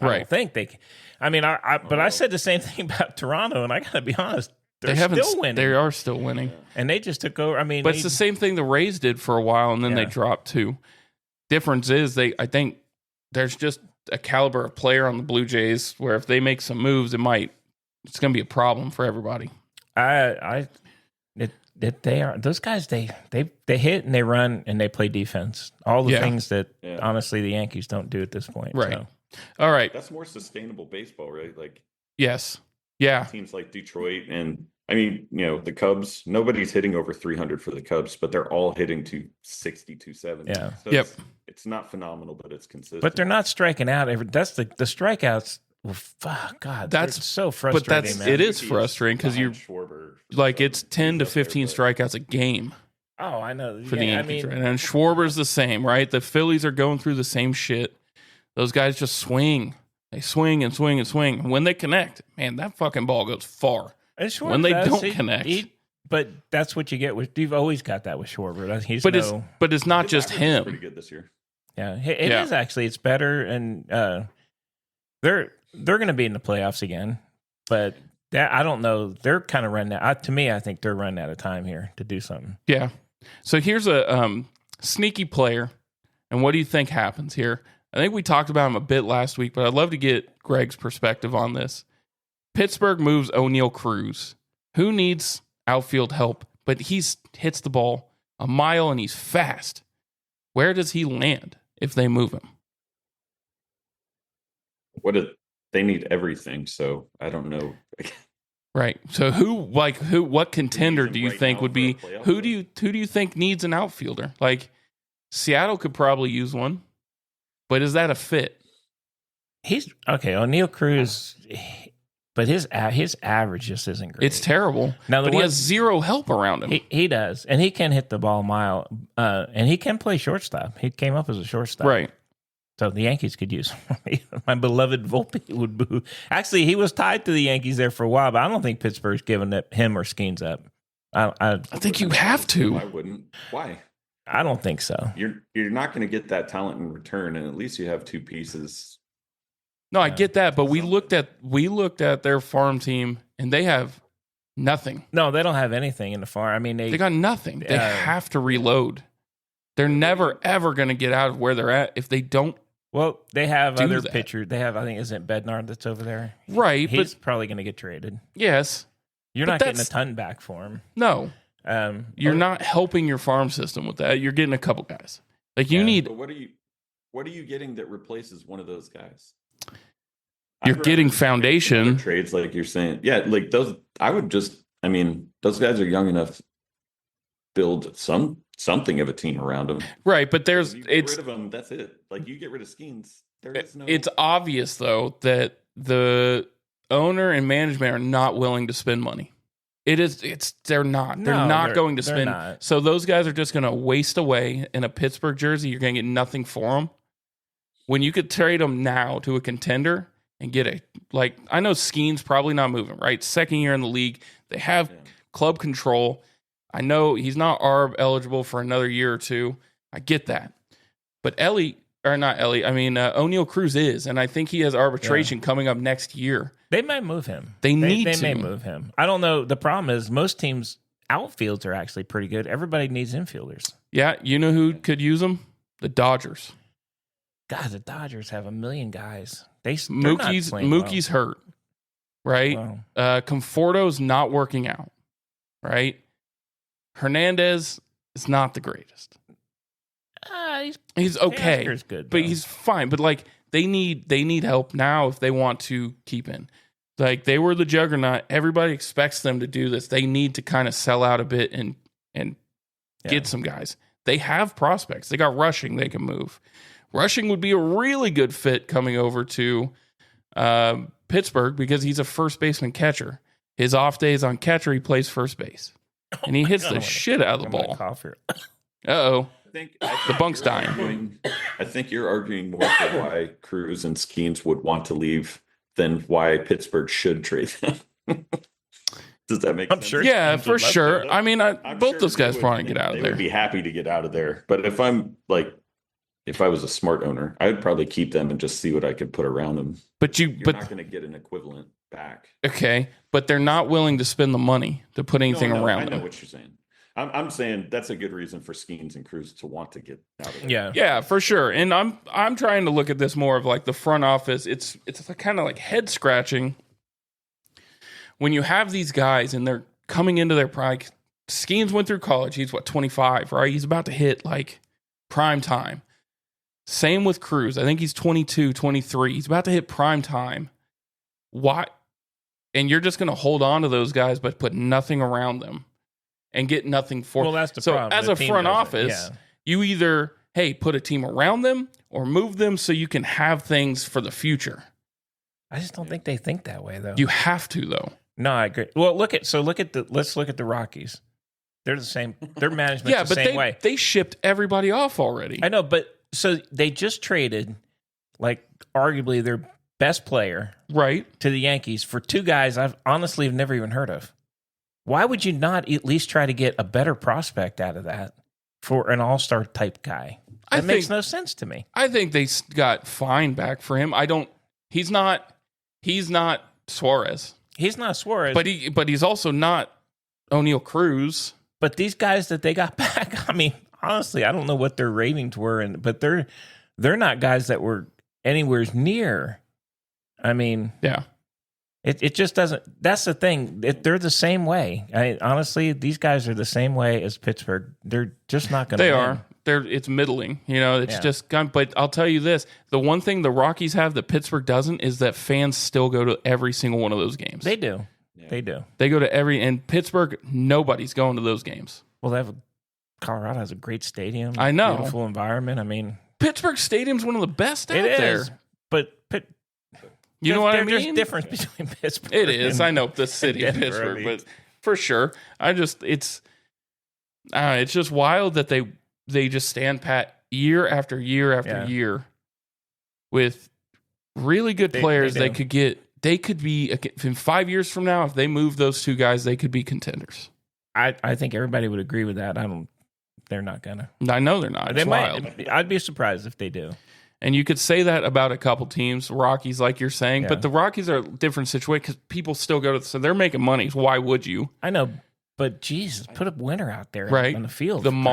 B: I don't think they. I mean, but I said the same thing about Toronto, and I got to be honest. They're still winning.
A: They are still winning,
B: and they just took over. I mean,
A: but it's the same thing the Rays did for a while, and then they dropped too. Difference is I think there's just a caliber of player on the Blue Jays where if they make some moves, it's going to be a problem for everybody.
B: They are those guys. They hit and they run and they play defense. All the things that honestly the Yankees don't do at this point.
A: Right.
B: So.
A: All right.
C: That's more sustainable baseball, right? Like,
A: yes. Yeah.
C: Teams like Detroit and I mean, the Cubs, nobody's hitting over 300 for the Cubs, but they're all hitting to 60, 270.
B: Yeah.
C: So it's not phenomenal, but it's consistent.
B: But they're not striking out. That's the strikeouts. Well, fuck, God, that's so frustrating.
A: But it is frustrating because it's 10 to 15 strikeouts a game.
B: Oh, I know.
A: For the Yankees, right? And Schwarber's the same, right? The Phillies are going through the same shit. Those guys just swing. They swing and swing and swing. When they connect, man, that fucking ball goes far. When they don't connect.
B: But that's what you get with. You've always got that with Schwarber.
A: But it's not just him.
C: Pretty good this year.
B: Yeah, it is actually. It's better, and they're going to be in the playoffs again. But I don't know. They're kind of running out. To me, I think they're running out of time here to do something.
A: Yeah. So here's a sneaky player, and what do you think happens here? I think we talked about him a bit last week, but I'd love to get Greg's perspective on this. Pittsburgh moves O'Neal Cruz. Who needs outfield help? But he hits the ball a mile and he's fast. Where does he land if they move him?
C: They need everything, so I don't know.
A: Right. So what contender do you think would be who do you think needs an outfielder? Like Seattle could probably use one. But is that a fit?
B: He's okay, O'Neal Cruz. But his average just isn't great.
A: It's terrible. Now, he has zero help around him.
B: He does, and he can hit the ball a mile, and he can play shortstop. He came up as a shortstop,
A: right?
B: So the Yankees could use my beloved Volpe would boo. Actually, he was tied to the Yankees there for a while, but I don't think Pittsburgh's giving him or Skeens up. I
A: think you have to.
C: I wouldn't. Why?
B: I don't think so.
C: You're not going to get that talent in return, and at least you have two pieces.
A: No, I get that, but we looked at their farm team, and they have nothing.
B: No, they don't have anything in the farm. I mean,
A: they got nothing. They have to reload. They're never ever going to get out of where they're at if they don't.
B: Well, they have other pitchers. They have, I think, isn't Bednar that's over there?
A: Right,
B: he's probably going to get traded.
A: Yes,
B: you're not getting a ton back for him.
A: No, you're not helping your farm system with that. You're getting a couple guys. Like you need.
C: But what are you getting that replaces one of those guys?
A: You're getting foundation
C: trades, like you're saying. Yeah, like those. I would just. I mean, those guys are young enough to build something of a team around them.
A: Right, but
C: if you get rid of them. That's it. Like you get rid of Skeens. There is no.
A: It's obvious though that the owner and management are not willing to spend money. They're not. They're not going to spend. Not. So those guys are just going to waste away in a Pittsburgh jersey. You're going to get nothing for them. When you could trade them now to a contender and get I know Skeens probably not moving, right? Second year in the league. They have club control. I know he's not ARB eligible for another year or two. I get that. But O'Neal Cruz is, and I think he has arbitration coming up next year.
B: They might move him.
A: They
B: may move him. I don't know. The problem is most teams' outfields are actually pretty good. Everybody needs infielders. Yeah,
A: you know who could use them? The Dodgers.
B: God, the Dodgers have a million guys.
A: Mookie's hurt, right? Wow. Conforto's not working out, right? Hernandez, is not the greatest. He's okay,
B: Teoscar's good,
A: but
B: though.
A: he's fine. But like they need help now if they want to keep in. Like they were the juggernaut. Everybody expects them to do this. They need to kind of sell out a bit and get some guys. They have prospects. They got rushing. They can move. Rushing would be a really good fit coming over to Pittsburgh because he's a first baseman catcher. His off days on catcher, he plays first base. And he hits the shit out of the ball. Uh-oh. The bunk's dying.
C: I think you're arguing more for why Cruz and Skeens would want to leave than why Pittsburgh should trade them. Does that make sense?
B: Sure.
A: Yeah, for sure. I mean,
C: I'm
A: both
C: sure
A: those guys
C: they
A: want to get out of
C: They
A: there.
C: would be happy to get out of there. But if I was a smart owner, I'd probably keep them and just see what I could put around them.
A: But
C: You're not going to get an equivalent back.
A: Okay, but they're not willing to spend the money to put anything around
C: I know
A: them.
C: what you're saying. I'm saying that's a good reason for Skeens and Cruz to want to get out of there.
B: Yeah.
A: Yeah, for sure. And I'm trying to look at this more of like the front office. It's kind of like head scratching when you have these guys and they're coming into their prime. Skeens went through college. He's 25, right? He's about to hit like prime time. Same with Cruz. I think he's 22, 23. He's about to hit prime time. Why? And you're just going to hold on to those guys, but put nothing around them and get nothing for.
B: Well, that's the
A: so
B: problem.
A: as
B: The
A: a
B: team
A: front
B: doesn't.
A: office,
B: Yeah.
A: you either put a team around them or move them so you can have things for the future.
B: I just don't think they think that way, though.
A: You have to though.
B: No, I agree. Well, let's look at the Rockies. They're the same. Their management's
A: Yeah,
B: the
A: but
B: same way.
A: they shipped everybody off already.
B: I know, but so they just traded like arguably their best player
A: Right.
B: to the Yankees for two guys I've honestly never even heard of. Why would you not at least try to get a better prospect out of that for an all-star type guy? That makes no sense to me.
A: I think they got fine back for him. He's not Suarez.
B: He's not Suarez,
A: But he's also not O'Neal Cruz.
B: but these guys that they got back, I mean, honestly, I don't know what their ratings were, but they're not guys that were anywhere near. I mean,
A: Yeah.
B: It just doesn't. That's the thing. They're the same way. Honestly, these guys are the same way as Pittsburgh. They're just not going to.
A: They are. It's middling. It's just gone. But I'll tell you this: the one thing the Rockies have that Pittsburgh doesn't is that fans still go to every single one of those games.
B: They do.
C: Yeah.
B: They do.
A: They go to every. And Pittsburgh, nobody's going to those games.
B: Well, Colorado has a great stadium.
A: I know.
B: Beautiful environment. I mean,
A: Pittsburgh Stadium's one of the best out
B: it
A: there.
B: is. But
A: You know what I
B: There's
A: mean?
B: difference between Pittsburgh.
A: It is.
B: and-
A: I know the city of
B: Denver,
A: Pittsburgh,
B: I mean.
A: but for sure, it's just wild that they just stand pat year after year after year with really good players.
B: they do.
A: They could be in 5 years from now if they move those two guys, they could be contenders.
B: I think everybody would agree with that. They're not gonna.
A: I know they're not.
B: They
A: It's wild.
B: might. I'd be surprised if they do.
A: And you could say that about a couple teams, Rockies, like you're saying,
B: Yeah.
A: but the Rockies are a different situation because people still go to. So they're making money. So why would you?
B: I know, but Jesus, put a winner out there
A: Right.
B: on the field.
A: The
B: for crying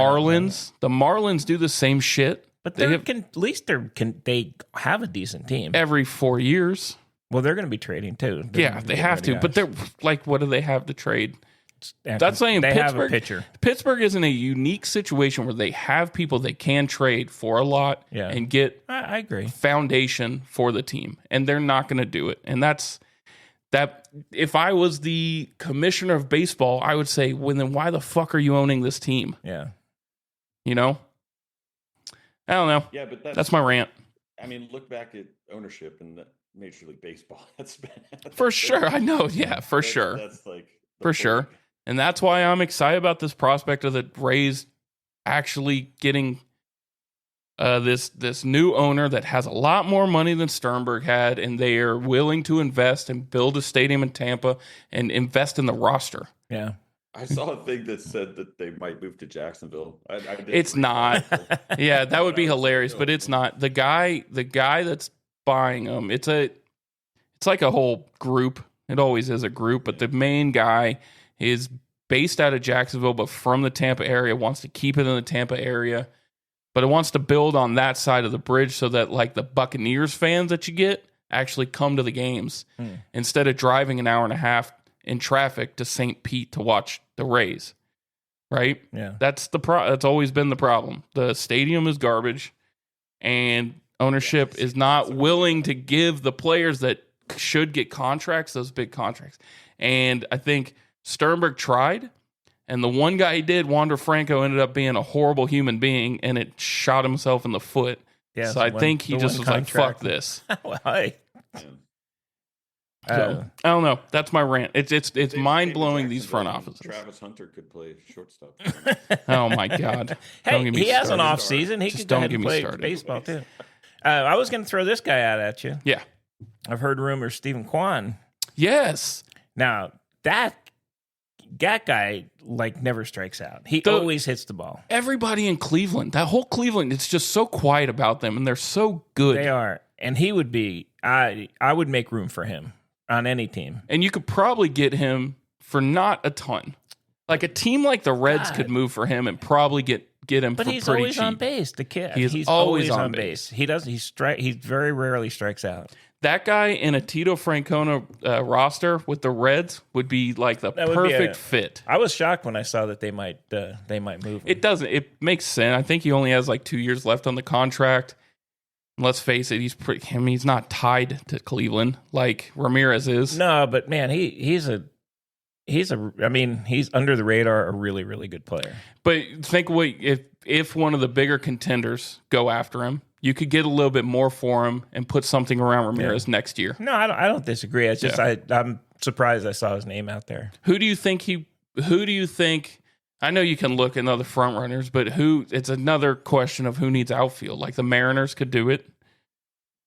B: out loud.
A: Marlins do the same shit.
B: But
A: They
B: they
A: have-
B: at least they have a decent team.
A: Every 4 years.
B: Well, they're going to be trading too. They're
A: Yeah,
B: gonna be
A: they
B: getting
A: have
B: rid
A: to.
B: of
A: But
B: guys.
A: they're like, what do they have to trade?
B: After-
A: That's saying
B: they have
A: Pittsburgh.
B: a pitcher.
A: Pittsburgh is in a unique situation where they have people they can trade for a lot
B: Yeah.
A: and get
B: I agree.
A: foundation for the team, and they're not going to do it. And that's that. If I was the commissioner of baseball, I would say, well, then why the fuck are you owning this team?
B: Yeah.
A: You know, I don't know.
C: Yeah, but
A: That's my rant.
C: I mean, look back at ownership in Major League Baseball. That's been
A: For sure. I know. Yeah, for sure.
C: That's like the
A: For sure.
C: point.
A: And that's why I'm excited about this prospect of the Rays actually getting this new owner that has a lot more money than Sternberg had, and they are willing to invest and build a stadium in Tampa and invest in the roster.
B: Yeah.
C: I saw a thing that said that they might move to Jacksonville. I didn't
A: It's
C: read
A: not.
C: that.
A: Yeah, that would be hilarious, but it's not. The guy that's buying them, it's like a whole group. It always is a group, but the main guy is based out of Jacksonville, but from the Tampa area, wants to keep it in the Tampa area, but it wants to build on that side of the bridge so that like the Buccaneers fans that you get actually come to the games instead of driving an hour and a half in traffic to St. Pete to watch the Rays. right?
B: Yeah.
A: That's that's always been the problem. The stadium is garbage, and ownership is not willing to give the players that should get contracts those big contracts. And I think Sternberg tried, and the one guy he did, Wander Franco, ended up being a horrible human being, and it shot himself in the foot.
B: Yeah,
A: so I think he just was like, fuck this.
B: Well, hey.
A: So, I don't know. That's my rant. It's mind blowing, these front offices.
C: Travis Hunter could play shortstop.
A: Oh my God!
B: Hey, he has an off season. He could go ahead and play
A: started.
B: baseball too. I was going to throw this guy out at you.
A: Yeah,
B: I've heard rumors Stephen Kwan.
A: Yes.
B: Now that guy like never strikes out. He always hits the ball.
A: Everybody in Cleveland, that whole Cleveland, it's just so quiet about them, and they're so good.
B: They are, and he would be. I would make room for him on any team.
A: And you could probably get him for not a ton. Like a team like the Reds could move for him and probably get him for pretty cheap. But he's
B: always on base. The kid.
A: He's always on
B: base. He very rarely strikes out.
A: That guy in a Tito Francona roster with the Reds would be like the perfect fit.
B: I was shocked when I saw that they might move him.
A: It doesn't. It makes sense. I think he only has like 2 years left on the contract. Let's face it, he's not tied to Cleveland like Ramirez is.
B: No, but man, he's under the radar, a really, really good player.
A: But think if one of the bigger contenders go after him, you could get a little bit more for him and put something around Ramirez next year.
B: No, I don't disagree. It's just I'm surprised I saw his name out there.
A: Who do you think? I know you can look at other front runners, but it's another question of who needs outfield. Like the Mariners could do it.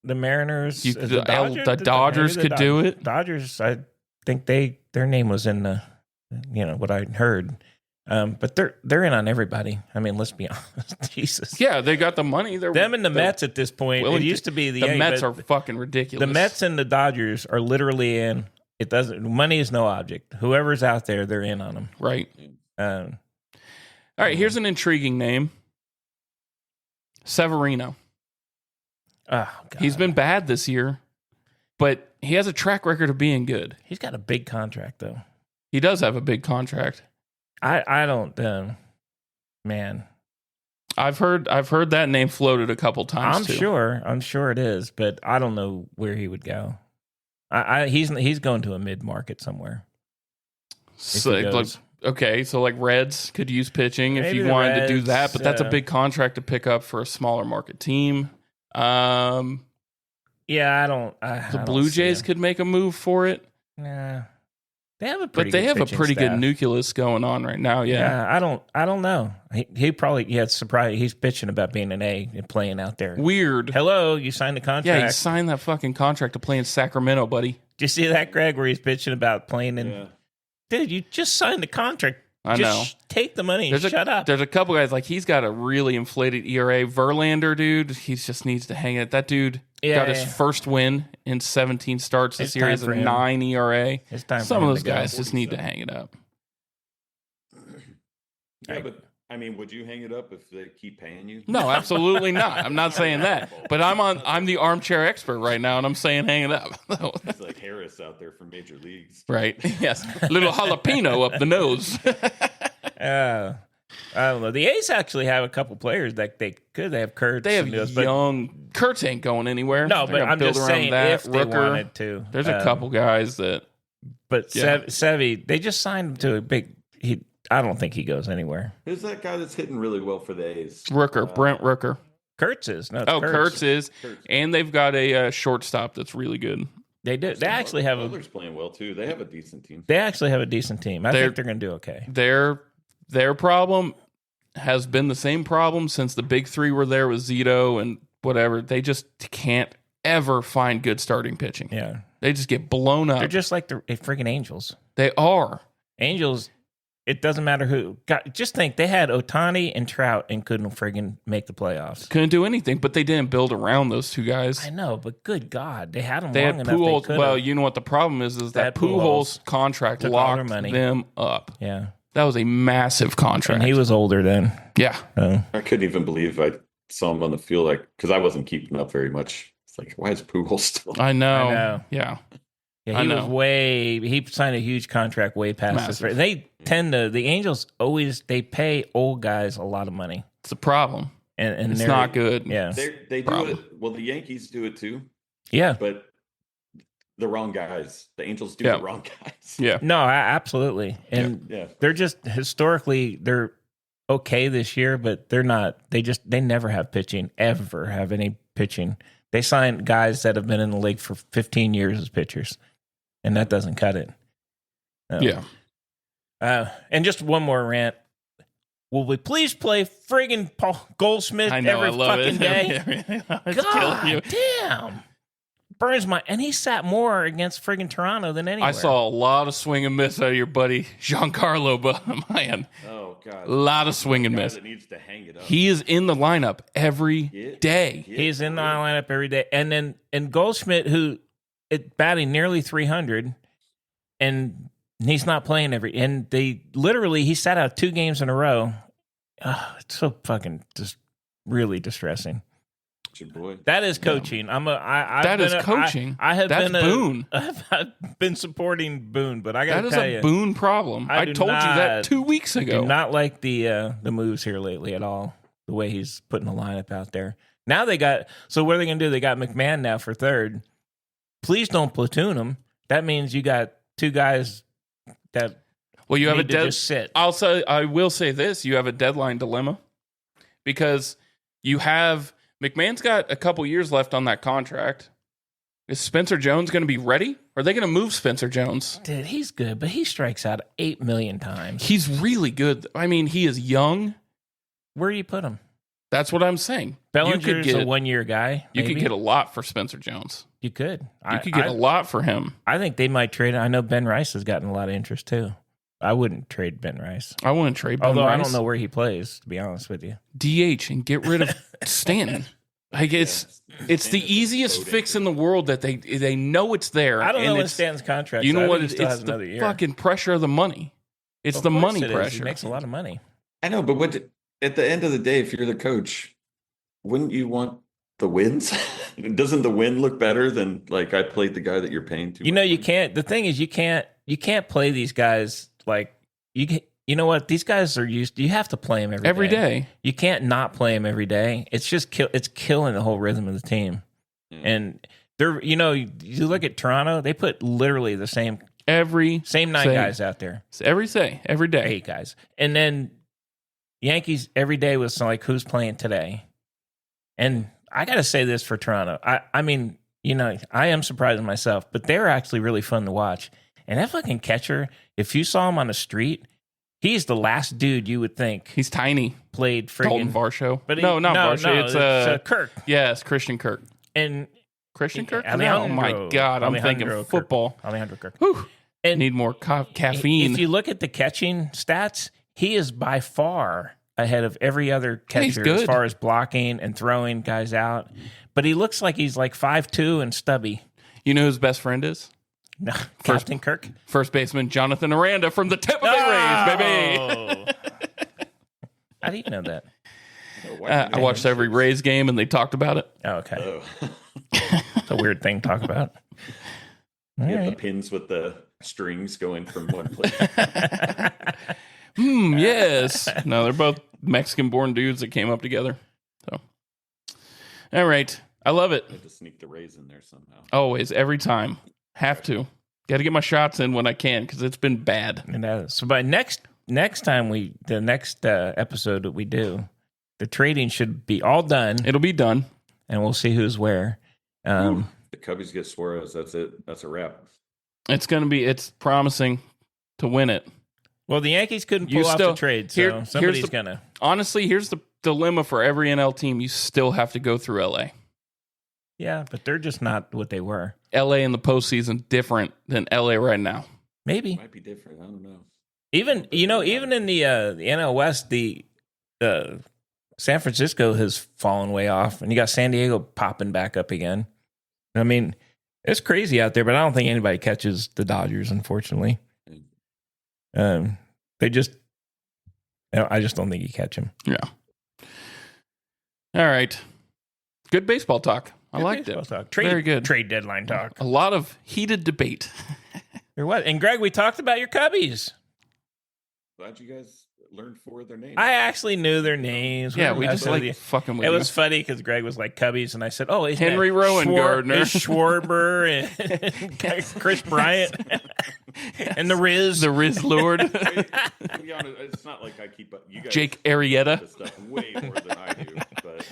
B: The Mariners,
A: the Dodgers could do it.
B: Dodgers, I think their name was in the, what I heard. But they're in on everybody. I mean, let's be honest. Jesus.
A: Yeah, they got the money.
B: Them and the Mets at this point. It used to be
A: the Mets are fucking ridiculous.
B: The Mets and the Dodgers are literally in. It doesn't. Money is no object. Whoever's out there, they're in on them.
A: Right. All right, here's an intriguing name. Severino.
B: Oh, God.
A: He's been bad this year, but he has a track record of being good.
B: He's got a big contract, though.
A: He does have a big contract.
B: I don't, man.
A: I've heard that name floated a couple times.
B: I'm sure it is, but I don't know where he would go. He's going to a mid market somewhere.
A: Okay, so like Reds could use pitching if you wanted to do that, but that's a big contract to pick up for a smaller market team. The Blue Jays could make a move for it.
B: Nah, they have a
A: pretty good nucleus going on right now. Yeah,
B: I don't know. He probably surprised. He's bitching about being an A and playing out there.
A: Weird.
B: Hello, you signed the contract.
A: Yeah, he signed that fucking contract to play in Sacramento, buddy.
B: Did you see that, Greg? Where he's bitching about playing in. Yeah. Dude, you just signed the contract.
A: I know.
B: Take the money and shut up.
A: There's a couple guys, like he's got a really inflated ERA. Verlander, dude, he just needs to hang it. That dude got his first win in 17 starts this year. He has a 9 ERA. Some of those guys just need to hang it up.
C: Yeah, but I mean, would you hang it up if they keep paying you?
A: No, absolutely not. I'm not saying that. But I'm the armchair expert right now, and I'm saying hang it up.
C: It's like Harris out there from Major Leagues.
A: Right. Yes. A little jalapeno up the nose.
B: I don't know. The A's actually have a couple players that they could. They have Kurtz.
A: They have young. Kurtz ain't going anywhere.
B: No, but I'm just saying if they wanted to.
A: There's a couple guys that.
B: But Sevy, they just signed him to a big. I don't think he goes anywhere.
C: Who's that guy that's hitting really well for the A's?
A: Rooker, Brent Rooker.
B: Kurtz is. No,
A: Kurtz is. And they've got a shortstop that's really good.
B: They do. They actually have
C: Butler's playing well too. They have a decent team.
B: They actually have a decent team. I think they're going to do okay.
A: Their problem has been the same problem since the big three were there with Zito and whatever. They just can't ever find good starting pitching.
B: Yeah.
A: They just get blown up.
B: They're just like the freaking Angels.
A: They are.
B: Angels. It doesn't matter who. God, just think they had Ohtani and Trout and couldn't friggin' make the playoffs.
A: Couldn't do anything, but they didn't build around those two guys.
B: I know, but good God, they had them
A: they
B: long
A: had
B: enough.
A: Pujols. Well, you know what the problem is that Pujols contract locked them up.
B: Yeah.
A: That was a massive contract.
B: And he was older then.
A: Yeah.
C: I couldn't even believe I saw him on the field, because I wasn't keeping up very much. It's like, why is Pujols still?
A: I know. Yeah.
B: Yeah, he signed a huge contract way past this. They tend to, the Angels they pay old guys a lot of money.
A: It's a problem.
B: And
A: it's not good.
C: Yeah. They do it. Well, the Yankees do it too.
B: Yeah.
C: But the wrong guys. The Angels do the wrong guys.
A: Yeah.
B: No, absolutely. And they're just historically, they're okay this year, but they're not. They never have pitching, ever have any pitching. They sign guys that have been in the league for 15 years as pitchers, and that doesn't cut it. And just one more rant. Will we please play friggin' Paul Goldschmidt every fucking day? God damn. Burns and he sat more against friggin' Toronto than anywhere.
A: I saw a lot of swing and miss out of your buddy Giancarlo, but man.
C: Oh God.
A: A lot of swing and miss.
C: That needs to hang it up.
A: He is in the lineup every day.
B: He's in the lineup every day. And Goldschmidt, who batting nearly 300, and he's not playing and he sat out 2 games in a row. Oh, it's so fucking just really distressing.
C: Your boy.
B: That is coaching.
A: Coaching. That's Boone.
B: I've been supporting Boone, but I got to tell you,
A: that is a Boone problem. I told you that 2 weeks ago.
B: Do not like the moves here lately at all. The way he's putting the lineup out there. Now so what are they going to do? They got McMahon now for third. Please don't platoon him. That means you got 2 guys that.
A: Well, you have
B: just sit.
A: I will say this: you have a deadline dilemma because you have. McMahon's got a couple years left on that contract. Is Spencer Jones going to be ready? Are they going to move Spencer Jones?
B: Dude, he's good, but he strikes out 8 million times.
A: He's really good. I mean, he is young.
B: Where do you put him?
A: That's what I'm saying.
B: Bellinger's a 1-year guy.
A: You could get a lot for Spencer Jones.
B: You could.
A: You could get a lot for him.
B: I think they might trade. I know Ben Rice has gotten a lot of interest too. I wouldn't trade Ben Rice.
A: I wouldn't trade Ben Rice.
B: Although I don't know where he plays, to be honest with you.
A: DH and get rid of Stanton. Like it's the easiest fix in the world that they know it's there.
B: I don't know when Stanton's contract.
A: You know what?
B: It's
A: the fucking pressure of the money. It's the money pressure.
B: He makes a lot of money.
C: I know, but at the end of the day, if you're the coach, wouldn't you want the wins? Doesn't the win look better than like I played the guy that you're paying to?
B: You can't. The thing is, you can't play these guys like you can. You know what? These guys are used. You have to play them every day. You can't not play them every day. It's just it's killing the whole rhythm of the team. And they're you look at Toronto. They put literally the same 9 guys out there
A: every day,
B: 8 guys, and then Yankees every day was like who's playing today. And I got to say this for Toronto. I mean, I am surprising myself, but they're actually really fun to watch. And that fucking catcher, if you saw him on the street. He's the last dude you would think.
A: He's tiny.
B: Played friggin'
A: Dalton Varsho. But not Varsho. It's
B: Kirk.
A: Yes, Christian Kirk.
B: And
A: Christian Kirk? Oh my God. I'm thinking football.
B: Alejandro Kirk.
A: Whew. And need more caffeine.
B: If you look at the catching stats, he is by far ahead of every other catcher as far as blocking and throwing guys out. But he looks like he's like 5'2" and stubby.
A: You know who his best friend is?
B: No, Captain Kirk.
A: First baseman Jonathan Aranda from the Tampa Bay Rays, baby.
B: How do you know that?
A: I watched every Rays game and they talked about it.
B: Oh, okay. It's a weird thing to talk about.
C: The pins with the strings going from one place.
A: Yes. No, they're both Mexican-born dudes that came up together. So, all right. I love it.
C: I had to sneak the Rays in there somehow.
A: Always, every time. Have to. Got to get my shots in when I can because it's been bad.
B: So by next time the next episode that we do, the trading should be all done.
A: It'll be done,
B: and we'll see who's where.
C: The Cubbies get Suarez. That's it. That's a wrap.
A: It's promising to win it.
B: Well, the Yankees couldn't pull off the trade, so somebody's gonna.
A: Honestly, here's the dilemma for every NL team: you still have to go through LA.
B: Yeah, but they're just not what they were.
A: LA in the postseason different than LA right now.
B: Maybe
C: it might be different. I don't know.
B: Even in the NL West, the San Francisco has fallen way off, and you got San Diego popping back up again. I mean, it's crazy out there, but I don't think anybody catches the Dodgers, unfortunately. I just don't think you catch them.
A: Yeah. All right. Good baseball talk. I liked
B: baseball
A: it.
B: talk.
A: Very good.
B: Trade deadline talk.
A: A lot of heated debate.
B: There was. And Greg, we talked about your Cubbies.
C: Glad you guys learned 4 of their names.
B: I actually knew their names.
A: Yeah, we just
B: messing with you.
A: like fucking with
B: It
A: you.
B: was funny because Greg was like Cubbies, and I said, "Oh, isn't
A: Henry
B: that
A: Rowan Gardner,
B: Schwarber, and Chris Bryant, and the Riz,
A: Lord,
C: To be honest, it's not like I keep up. You guys
A: Jake Arrieta.
C: this stuff way more than I do. But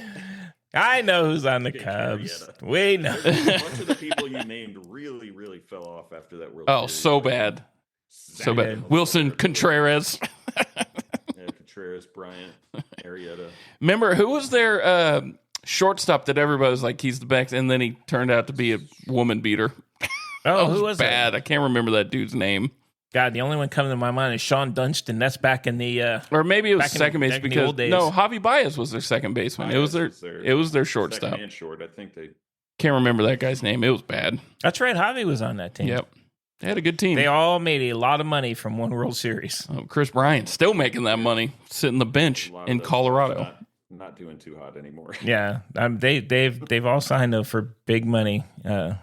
B: I know who's on the
C: Jake
B: Cubs.
C: Arrieta.
B: We know.
C: a bunch of the people you named really, really fell off after that World
A: Oh,
C: Series.
A: so bad. So bad. Wilson Contreras.
C: Yeah, Contreras, Bryant, Arrieta.
A: Remember, who was their shortstop that everybody was like, he's the best, and then he turned out to be a woman beater?
B: Oh, who was
A: bad.
B: it?
A: I can't remember that dude's name.
B: God, the only one coming to my mind is Sean Dunston. That's back in the
A: Or maybe it was
B: back in-
A: second base
B: back in the
A: because
B: old days.
A: no, Javi Baez was their second baseman. It was their shortstop.
C: Second and short. I think they.
A: Can't remember that guy's name. It was bad.
B: That's right. Javi was on that team.
A: Yep. They had a good team.
B: They all made a lot of money from one World Series.
A: Oh, Chris Bryant still making that money, sitting the bench
C: a lot of
A: in
C: those
A: Colorado.
C: not doing too hot anymore.
B: Yeah, they've all signed though for big money.
C: Yeah,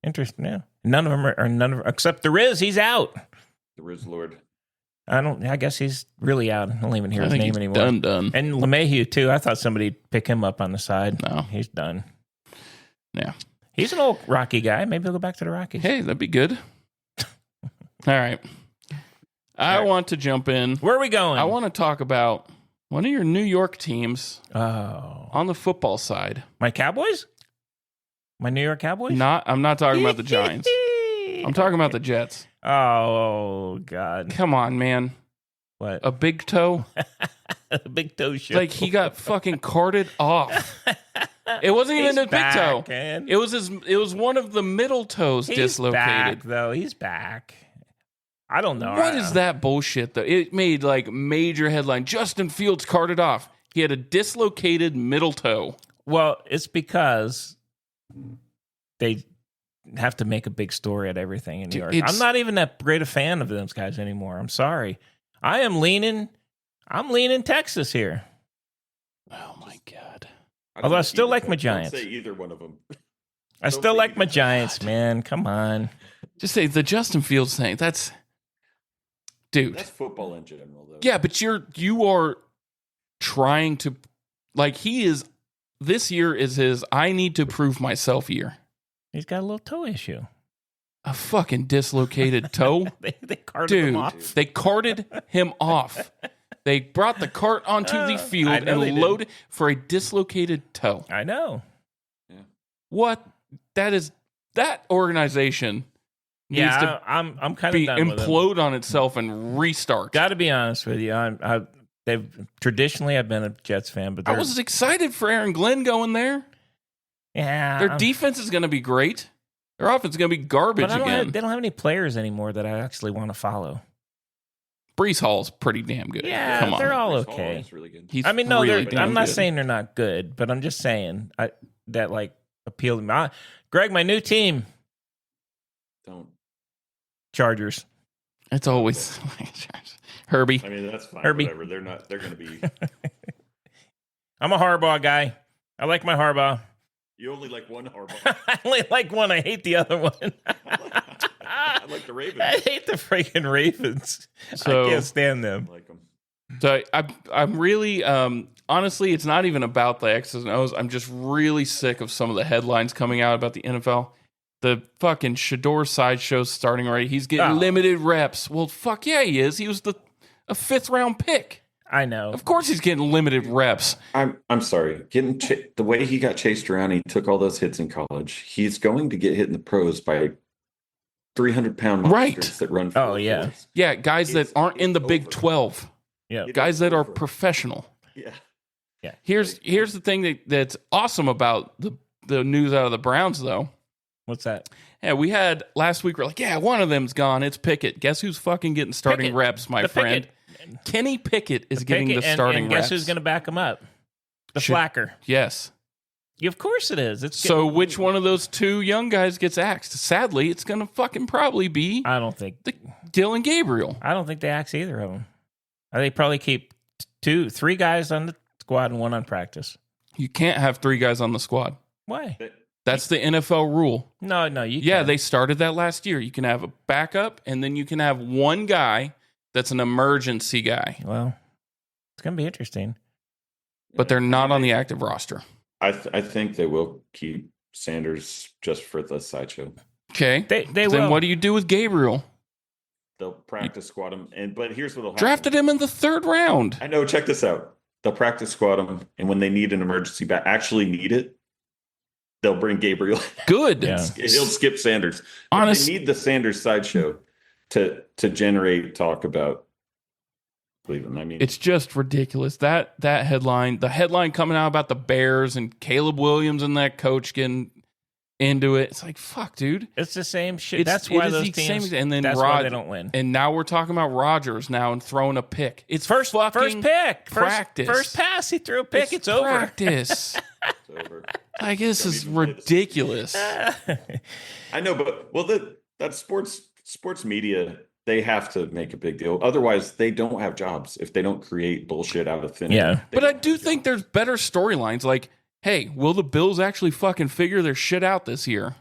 B: Interesting. Yeah, none of them except the Riz. He's out.
C: the Riz Lord.
B: I guess he's really out. I don't even hear
A: I
B: his
A: think
B: name
A: he's
B: anymore.
A: done.
B: And LeMahieu too. I thought somebody'd pick him up on the side.
A: No.
B: He's done.
A: Yeah.
B: He's an old Rocky guy. Maybe he'll go back to the Rockies.
A: Hey, that'd be good. All right. I want to jump in.
B: Where are we going?
A: I want to talk about one of your New York teams
B: Oh,
A: on the football side.
B: my Cowboys. My New York Cowboys.
A: I'm not talking about the Giants. I'm talking about the Jets.
B: Oh God!
A: Come on, man.
B: What?
A: A big toe?
B: Big toe show.
A: Like he got fucking carted off. It wasn't even
B: He's
A: a big toe.
B: back, man.
A: It was one of the middle toes
B: He's
A: dislocated.
B: back, though. He's back. I don't know.
A: What is that bullshit though? It made like major headline. Justin Fields carted off. He had a dislocated middle toe.
B: Well, it's because they have to make a big story at everything in New York. I'm not even that great a fan of those guys anymore. I'm sorry. I'm leaning Texas here.
A: Oh my god.
B: Although I still like my Giants.
C: Don't say either one of them.
B: I still like my Giants, man. Come on.
A: Just say the Justin Fields thing. That's dude.
C: That's football in general, though.
A: Yeah, but you are trying to like he is this year is his I need to prove myself year.
B: He's got a little toe issue.
A: A fucking dislocated toe.
B: They carted him
A: Dude,
B: off.
A: they carted him off. They brought the cart onto the
B: I
A: field
B: know they
A: and
B: did.
A: loaded for a dislocated toe.
B: I know.
A: What? That organization needs to
B: I'm kind of
A: be
B: done with him.
A: implode on itself and restart.
B: Got to be honest with you. They've traditionally I've been a Jets fan, but
A: I was excited for Aaron Glenn going there. Their defense is going to be great. Their offense is going to be garbage again.
B: They don't have any players anymore that I actually want to follow.
A: Brees Hall's pretty damn good.
B: Yeah,
A: Come on.
B: they're all
C: Chris Hall
B: okay.
C: is really good.
A: He's
B: I mean, no,
A: really
B: I'm
A: damn
B: not
A: good.
B: saying they're not good, but I'm just saying that like appeal to me. Greg, my new team,
C: Don't.
B: Chargers.
A: It's always Herbie.
C: I mean, that's fine.
B: Herbie.
C: Whatever. They're not. They're going to be.
B: I'm a Harbaugh guy. I like my Harbaugh.
C: You only like one Harbaugh.
B: I only like one. I hate the other one.
C: I like the Ravens.
B: I hate the freaking Ravens.
A: So-
B: I can't stand them.
C: I like them.
A: So I'm really honestly, it's not even about the X's and O's. I'm just really sick of some of the headlines coming out about the NFL. The fucking Shador sideshow's starting already. He's getting limited reps. Well, fuck yeah, he is. He was a 5th round pick.
B: I know.
A: Of course, he's getting limited reps.
C: I'm sorry. The way he got chased around, he took all those hits in college. He's going to get hit in the pros by 300-pound monsters that run.
B: Oh, yeah.
A: Yeah, guys that aren't in the Big
C: over.
A: 12.
B: Yeah.
A: Guys that are professional.
C: Yeah.
A: Here's the thing that's awesome about the news out of the Browns, though.
B: What's that?
A: Yeah, we had last week. We're like, yeah, one of them's gone. It's Pickett. Guess who's fucking getting starting
B: Pickett.
A: reps, my
B: The
A: friend?
B: Pickett.
A: Kenny Pickett is getting the
B: Pickett,
A: starting
B: and guess
A: reps.
B: who's going to back him up? The
A: Should-
B: Flacker.
A: Yes.
B: Of course it is. It's
A: So which one of those two young guys gets axed? Sadly, it's going to fucking probably be
B: I don't think
A: Dylan Gabriel.
B: they axe either of them. They probably keep 3 guys on the squad and 1 on practice.
A: You can't have 3 guys on the squad.
B: Why?
A: That's the NFL rule.
B: No, you can't.
A: They started that last year. You can have a backup, and then you can have one guy that's an emergency guy.
B: Well, it's going to be interesting.
A: But they're not on the active roster.
C: I think they will keep Sanders just for the sideshow.
A: Okay.
B: They
A: then
B: will.
A: what do you do with Gabriel?
C: They'll practice squad him, but here's what'll happen.
A: Drafted him in the 3rd round.
C: I know. Check this out. They'll practice squad him, and when they need an emergency back, actually need it, they'll bring Gabriel.
A: Good.
B: Yeah.
C: He'll skip Sanders.
A: Honestly,
C: They need the Sanders sideshow to generate talk about Cleveland. I mean,
A: it's just ridiculous. That headline, the headline coming out about the Bears and Caleb Williams and that coach getting into it. It's like, fuck, dude.
B: It's the same shit.
A: It's-
B: That's why
A: it is
B: those
A: the
B: teams.
A: same- and then
B: that's why they don't win.
A: And now we're talking about Rodgers now and throwing a pick. It's
B: First pick,
A: practice.
B: first pass. He threw a pick. It's over.
A: practice.
C: it's over.
A: Like, this is
C: Don't even play this.
A: ridiculous.
C: I know, but that's sports media. They have to make a big deal. Otherwise, they don't have jobs if they don't create bullshit out of thin air.
B: Yeah.
C: They
A: But I
C: don't
A: do
C: have
A: think
C: jobs.
A: there's better storylines. Like, hey, will the Bills actually fucking figure their shit out this year?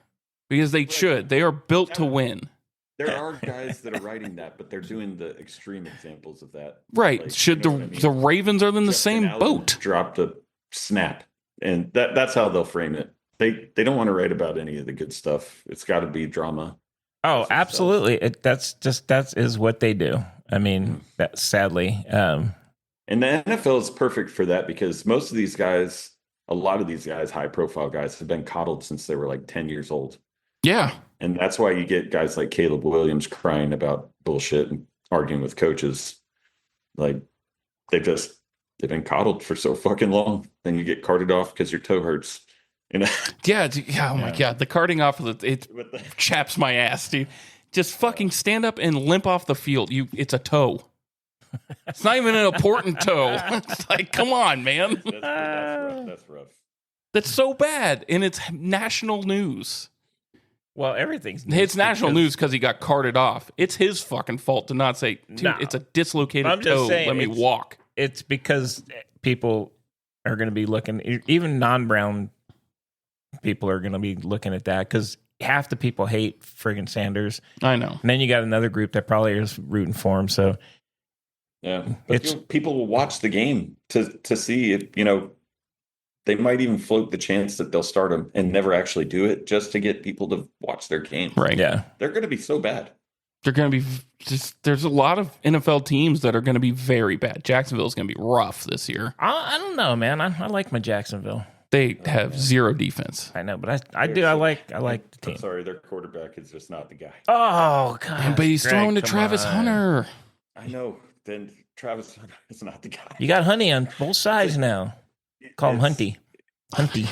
A: Because they should. They are built to win.
C: There are guys that are writing that, but they're doing the extreme examples of that.
A: Right.
C: Like,
A: Should
C: you know what I mean?
A: the Ravens are in the
C: Justin
A: same
C: Allen
A: boat.
C: Dropped a snap, and that's how they'll frame it. They don't want to write about any of the good stuff. It's got to be drama.
B: Oh, absolutely. That is what they do. I mean, that sadly.
C: And the NFL is perfect for that because most of these guys, a lot of these guys, high profile guys, have been coddled since they were like 10 years old.
A: Yeah.
C: And that's why you get guys like Caleb Williams crying about bullshit and arguing with coaches. Like they've been coddled for so fucking long. Then you get carted off because your toe hurts. You know?
A: Yeah. Oh my God. The carting off of it
C: With the-
A: chaps my ass, dude. Just fucking stand up and limp off the field. It's a toe. It's not even an important toe. It's like, come on, man.
C: That's rough. That's rough.
A: That's so bad. And it's national news.
B: Well, everything's.
A: It's national news because he got carted off. It's his fucking fault to not say, dude,
B: No.
A: it's a dislocated
B: I'm just
A: toe.
B: saying
A: Let me
B: it's-
A: walk.
B: It's because people are going to be looking, even non-brown people are going to be looking at that because half the people hate friggin' Sanders.
A: I know.
B: And then you got another group that probably is rooting for him. So
C: Yeah. But people will watch the game to see if, they might even float the chance that they'll start him and never actually do it just to get people to watch their game.
A: Right.
B: yeah,
C: They're going to be so bad.
A: They're going to be there's a lot of NFL teams that are going to be very bad. Jacksonville's going to be rough this year.
B: I don't know, man. I like my Jacksonville.
A: They have zero defense.
B: I know, but I do. I like the
C: I'm
B: team.
C: sorry, their quarterback is just not the guy.
B: Oh God!
A: But he's
B: Greg,
A: throwing to
B: come
A: Travis
B: on.
A: Hunter.
C: I know. Then Travis is not the guy.
B: You got Honey on both sides now. Call him
C: It's-
B: Hunty. Hunty.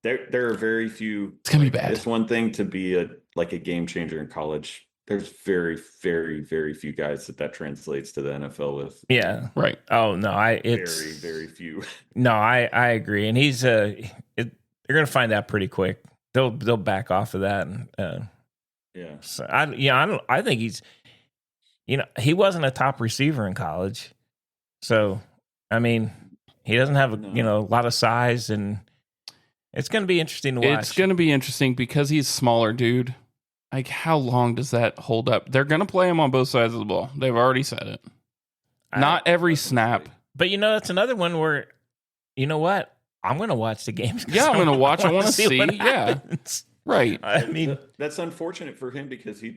C: There are very few.
A: It's going to be bad.
C: It's one thing to be a game changer in college. There's very, very, very few guys that translates to the NFL with.
B: Yeah.
A: Right.
B: Oh no, it's
C: Very, very few.
B: no. I agree, and he's they're gonna find out pretty quick. They'll back off of that. And,
C: Yeah.
B: so I think he's, he wasn't a top receiver in college, so I mean, he doesn't have a lot of size, and it's going to be interesting to watch.
A: It's going to be interesting because he's smaller, dude. Like, how long does that hold up? They're going to play him on both sides of the ball. They've already said it. Not every snap.
B: But that's another one where, you know what? I'm going to watch the games.
A: Yeah, I'm going to watch. I want to see.
B: what
A: Yeah.
B: happens.
A: Right.
B: I mean,
C: That's unfortunate for him because he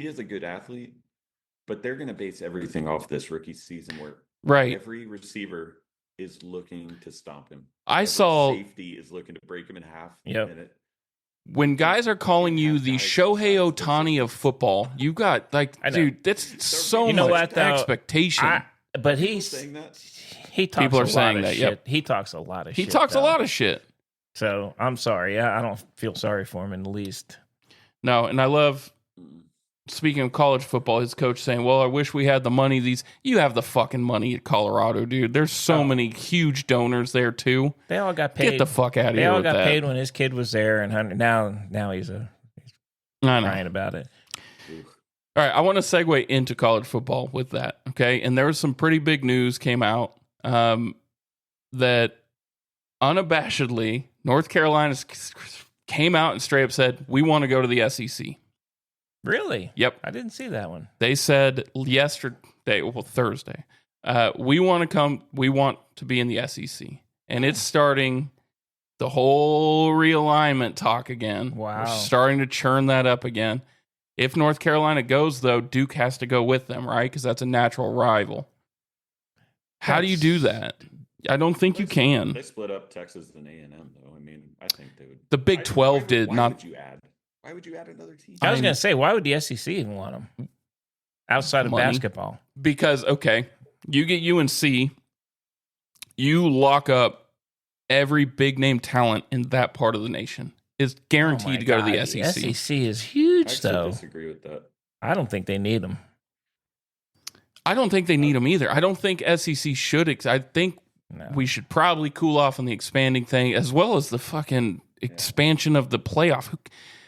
C: is a good athlete, but they're going to base everything off this rookie season where
A: Right.
C: every receiver is looking to stomp him.
A: I
C: Every
A: saw
C: safety is looking to break him in half.
B: Yep.
C: And it-
A: when guys are calling you the
C: Guys
A: Shohei
C: besides
A: Ohtani of football, you got, like,
B: I know.
A: dude, that's so
B: You know
A: much
B: what, though?
A: expectation.
B: but
C: People
B: he's
C: saying that?
B: he talks
A: People are
B: a lot
A: saying
B: of
A: that,
B: shit.
A: yep.
B: He talks a lot of
A: he
B: shit.
A: talks a
B: though.
A: lot of shit.
B: So I'm sorry. I don't feel sorry for him in the least.
A: No, and I love, speaking of college football, his coach saying, well, I wish we had the money. You have the fucking money at Colorado, dude. There's so many huge donors there, too.
B: They all got paid.
A: Get the fuck out of
B: They
A: here
B: all
A: with
B: got
A: that.
B: paid when his kid was there, and now he's
A: I know.
B: crying about it.
A: All right, I want to segue into college football with that, okay? And there was some pretty big news came out that unabashedly, North Carolina came out and straight up said, we want to go to the SEC.
B: Really?
A: Yep.
B: I didn't see that one.
A: They said Thursday, we want to come, we want to be in the SEC. And it's starting the whole realignment talk again.
B: Wow.
A: We're starting to churn that up again. If North Carolina goes, though, Duke has to go with them, right? Because that's a natural rival. How do you do that? I don't think you can.
C: They split up Texas and A&M, though. I mean, I think they would.
A: The Big 12 did not.
C: Why would you add another team?
B: I was going to say, why would the SEC even want them outside of basketball?
A: Because, okay, you get UNC, you lock up every big name talent in that part of the nation. Is guaranteed to go to the SEC.
B: The SEC is huge, though.
C: I disagree with that.
B: I don't think they need them.
A: I don't think they need them either. I don't think SEC should. I think we should probably cool off on the expanding thing, as well as the fucking expansion of the playoff.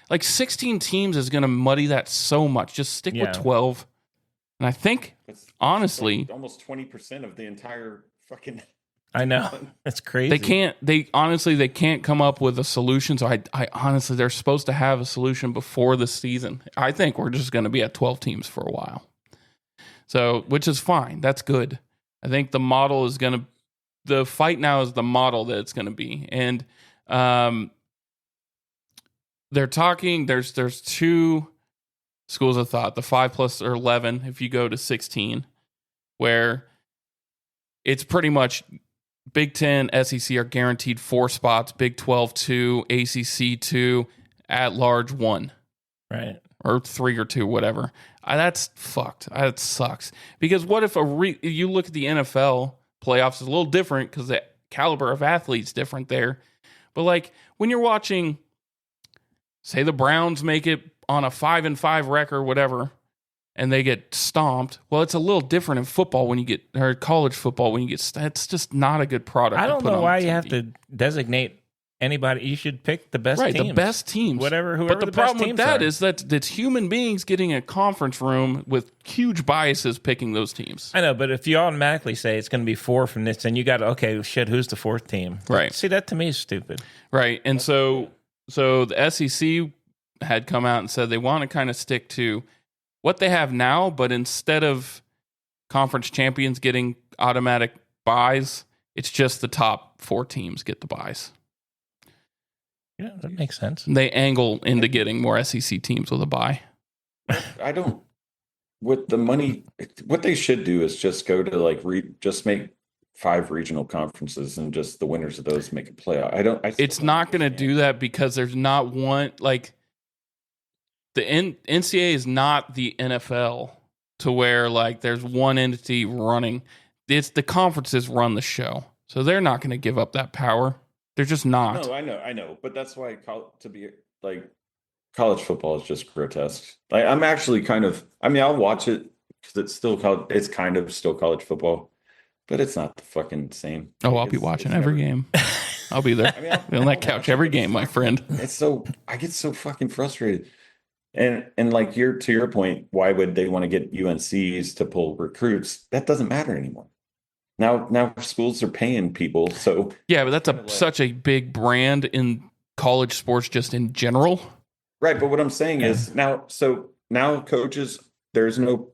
A: Like 16 teams is going to muddy that so much. Just stick with 12. And I think, honestly,
C: like almost 20% of the entire fucking.
B: I know. It's crazy.
A: They can't come up with a solution. So I honestly, they're supposed to have a solution before the season. I think we're just going to be at 12 teams for a while. So, which is fine. That's good. I think the model is going to, the fight now is the model that it's going to be. And they're talking, there's two schools of thought, the 5 plus or 11, if you go to 16, where it's pretty much Big 10, SEC are guaranteed 4 spots, Big 12 2, ACC 2, at large 1.
B: Right.
A: Or 3 or 2, whatever. That's fucked. That sucks. Because what if you look at the NFL playoffs, is a little different because the caliber of athletes different there. But like when you're watching, say the Browns make it on a 5-5 record, whatever, and they get stomped. Well, it's a little different in football or college football when you get. It's just not a good product.
B: I don't know why you have to designate anybody. You should pick the best teams.
A: Right, the best teams.
B: Whoever
A: but the problem with that
B: are.
A: is that it's human beings getting a conference room with huge biases picking those teams.
B: I know, but if you automatically say it's going to be 4 from this, then you got to, okay, shit, who's the 4th team?
A: Right.
B: See, that to me is stupid.
A: Right, and so the SEC had come out and said they want to kind of stick to what they have now, but instead of conference champions getting automatic buys, it's just the top 4 teams get the buys.
B: Yeah, that makes sense.
A: They angle into getting more SEC teams with a bye.
C: With the money, what they should do is just go to just make 5 regional conferences and just the winners of those make a playoff.
A: It's not going to do that because there's not one, like, the NCAA is not the NFL to where like there's one entity running. It's the conferences run the show. So they're not going to give up that power. They're just not.
C: No, I know. But that's why college football is just grotesque. Like I'm actually I'll watch it because it's kind of still college football, but it's not the fucking same.
A: Oh, I'll be watching every game. I'll be there. Be on that couch every game, my friend.
C: I get so fucking frustrated. And like to your point, why would they want to get UNCs to pull recruits? That doesn't matter anymore. Now schools are paying people. So
A: yeah, but that's such a big brand in college sports just in general.
C: Right, but what I'm saying is now coaches, there's no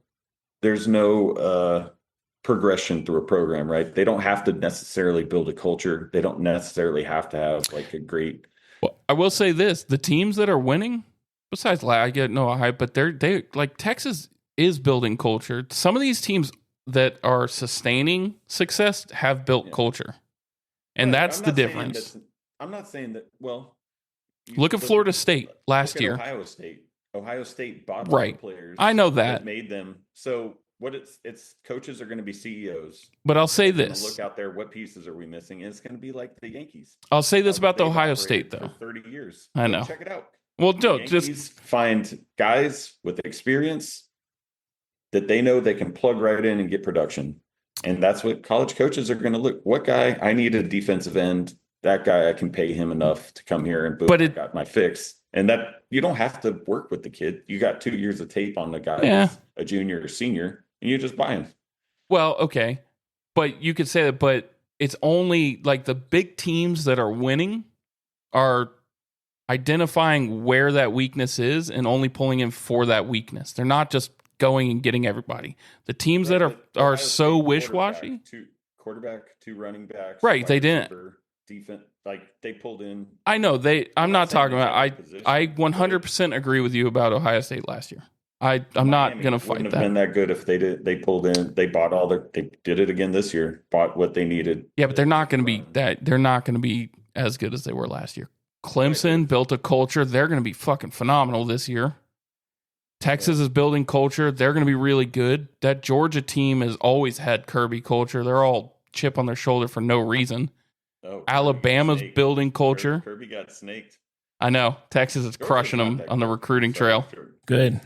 C: progression through a program, right? They don't have to necessarily build a culture. They don't necessarily have to have like a great.
A: Well, I will say this: the teams that are winning. Besides, I get no hype, but they like Texas is building culture. Some of these teams that are sustaining success have built culture, and that's the difference.
C: I'm not saying that. Well,
A: look at Florida State last year.
C: Ohio State bought players.
A: I know that
C: made them. So what it's coaches are going to be CEOs.
A: But I'll say this:
C: look out there. What pieces are we missing? And it's going to be like the Yankees.
A: I'll say this about the Ohio State though.
C: For 30 years.
A: I know.
C: Check it out.
A: Well, don't just
C: find guys with experience that they know they can plug right in and get production. And that's what college coaches are going to look. What guy? I need a defensive end. That guy, I can pay him enough to come here and boom, I got my fix. And that you don't have to work with the kid. You got 2 years of tape on the guy, a junior or senior, and you just buy him.
A: Well, okay. But you could say that, but it's only like the big teams that are winning are identifying where that weakness is and only pulling in for that weakness. They're not just going and getting everybody. The teams that are so wish-washy.
C: Quarterback, 2 running backs.
A: Right, they didn't.
C: Defense, like they pulled in.
A: I know I'm not talking about. I 100% agree with you about Ohio State last year. I'm not going to fight that.
C: Wouldn't have been that good if they did. They pulled in. They bought they did it again this year. Bought what they needed.
A: Yeah, but they're not going to be that. They're not going to be as good as they were last year. Clemson built a culture. They're going to be fucking phenomenal this year. Texas is building culture. They're going to be really good. That Georgia team has always had Kirby culture. They're all chip on their shoulder for no reason.
C: Oh,
A: Alabama's building culture.
C: Kirby got snaked.
A: I know. Texas is crushing them on the recruiting trail.
B: Good.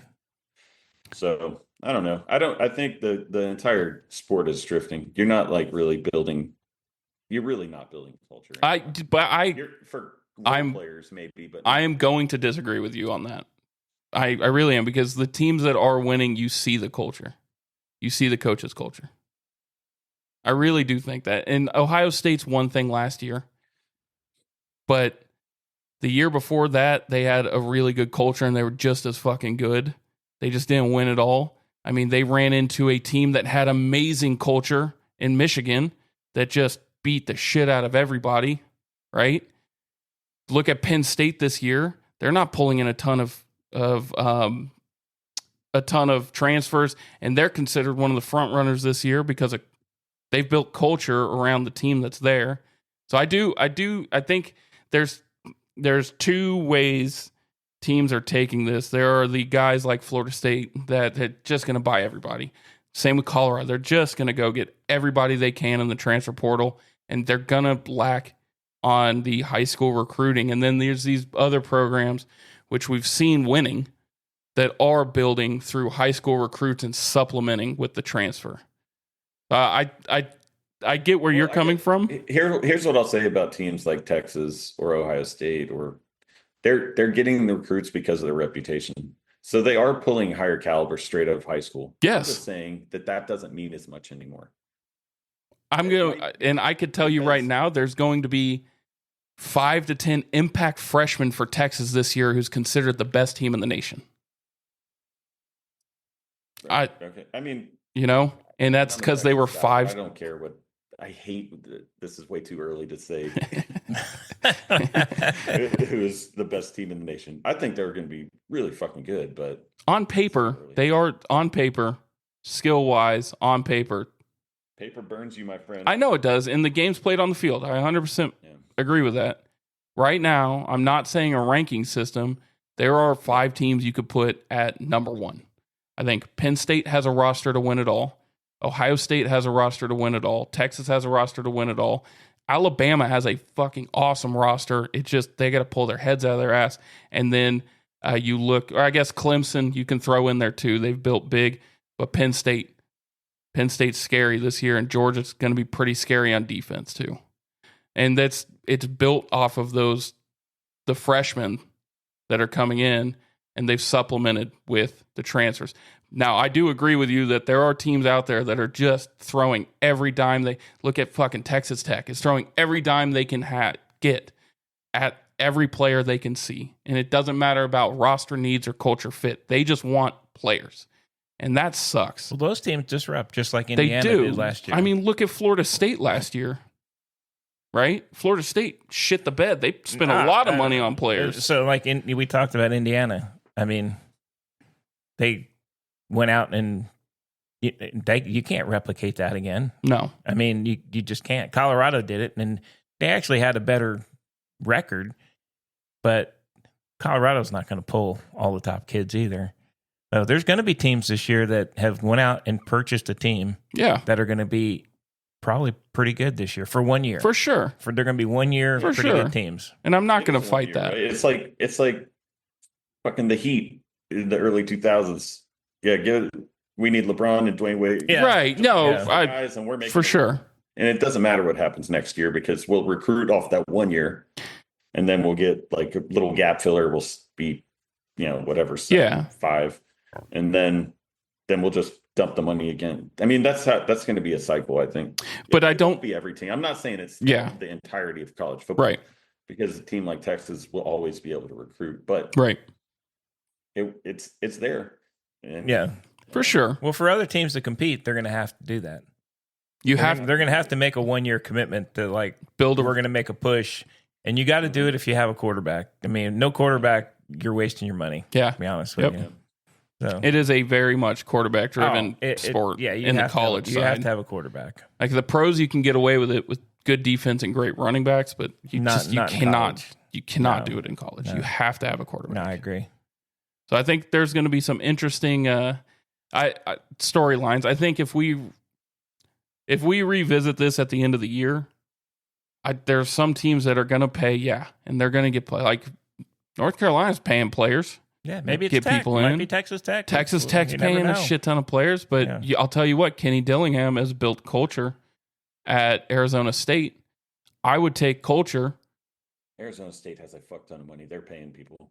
C: So I don't know. I think the entire sport is drifting. You're not like really building. You're really not building culture. For players maybe, but
A: I am going to disagree with you on that. I really am, because the teams that are winning, you see the culture. You see the coach's culture. I really do think that. And Ohio State's one thing last year, but the year before that, they had a really good culture and they were just as fucking good. They just didn't win it all. I mean, they ran into a team that had amazing culture in Michigan that just beat the shit out of everybody, right? Look at Penn State this year. They're not pulling in a ton of transfers, and they're considered one of the front runners this year because they've built culture around the team that's there. So I think there's 2 ways teams are taking this. There are the guys like Florida State that are just going to buy everybody. Same with Colorado. They're just going to go get everybody they can in the transfer portal, and they're going to lack on the high school recruiting. And then there's these other programs, which we've seen winning, that are building through high school recruits and supplementing with the transfer. I get where you're coming from.
C: Here's what I'll say about teams like Texas or Ohio State, or they're getting the recruits because of their reputation. So they are pulling higher caliber straight out of high school.
A: Yes.
C: I'm just saying that doesn't mean as much anymore.
A: And I could tell you right now, there's going to be 5 to 10 impact freshmen for Texas this year who's considered the best team in the nation.
C: Right. Okay. I mean,
A: and that's because they were 5.
C: I don't care what. I hate this is way too early to say who is the best team in the nation. I think they're going to be really fucking good, but
A: on paper, they are skill wise, on paper.
C: Paper burns you, my friend.
A: I know it does. And the games played on the field. I 100% agree with that. Right now, I'm not saying a ranking system. There are 5 teams you could put at number 1. I think Penn State has a roster to win it all. Ohio State has a roster to win it all. Texas has a roster to win it all. Alabama has a fucking awesome roster. It's just they got to pull their heads out of their ass. And then you look, or I guess Clemson you can throw in there too. They've built big, but Penn State's scary this year, and Georgia's going to be pretty scary on defense too. And it's built off of the freshmen that are coming in, and they've supplemented with the transfers. Now, I do agree with you that there are teams out there that are just throwing every dime they look at. Fucking Texas Tech is throwing every dime they can get at every player they can see. And it doesn't matter about roster needs or culture fit. They just want players. And that sucks.
B: Well, those teams disrupt just like Indiana did last year.
A: I mean, look at Florida State last year. Right? Florida State shit the bed. They spent a lot of money on players.
B: So, we talked about Indiana. I mean, they went out and you can't replicate that again.
A: No.
B: I mean, you just can't. Colorado did it, and they actually had a better record, but Colorado's not going to pull all the top kids either. So there's going to be teams this year that have went out and purchased a team that are going to be probably pretty good this year for 1 year.
A: For sure.
B: They're going to be 1 year
A: for
B: pretty good teams.
A: And I'm not going to fight that.
C: Right? It's like fucking the Heat in the early 2000s. Yeah, we need LeBron and Dwayne Wade.
A: Yeah. Right. No,
C: guys, and we're making
A: for sure.
C: And it doesn't matter what happens next year because we'll recruit off that 1 year, and then we'll get like a little gap filler. We'll be, whatever, 5, and then we'll just dump the money again. I mean, that's going to be a cycle, I think.
A: But I don't
C: be every team. I'm not saying it's
A: the
C: entirety of college football.
A: Right.
C: because a team like Texas will always be able to recruit, but
A: Right.
C: it's there. And,
B: Yeah.
A: For sure.
B: Well, for other teams to compete, they're going to have to do that.
A: You
B: They're
A: have
B: going to have to make a 1-year commitment to like
A: build
B: we're going to make a push, and you got to do it if you have a quarterback. I mean, no quarterback, you're wasting your money.
A: Yeah.
B: To be honest with
A: Yep.
B: you. So
A: It is a very much quarterback driven sport
B: you
A: in the
B: have
A: college
B: you
A: side.
B: have to have a quarterback.
A: Like the pros, you can get away with it with good defense and great running backs, but you
B: Not in college.
A: cannot
B: No.
A: do it in college.
B: No.
A: You have to have a quarterback.
B: No, I agree.
A: So I think there's going to be some interesting storylines. I think if we revisit this at the end of the year, there's some teams that are going to pay, and they're going to get play. Like North Carolina's paying players.
B: Yeah, maybe it's
A: Get
B: Tech.
A: people
B: It might
A: in.
B: be Texas Tech.
A: Texas Tech's
B: You never
A: paying a
B: know.
A: shit ton of players, but I'll tell you what, Kenny Dillingham has built culture at Arizona State. I would take culture.
C: Arizona State has a fuck ton of money. They're paying people.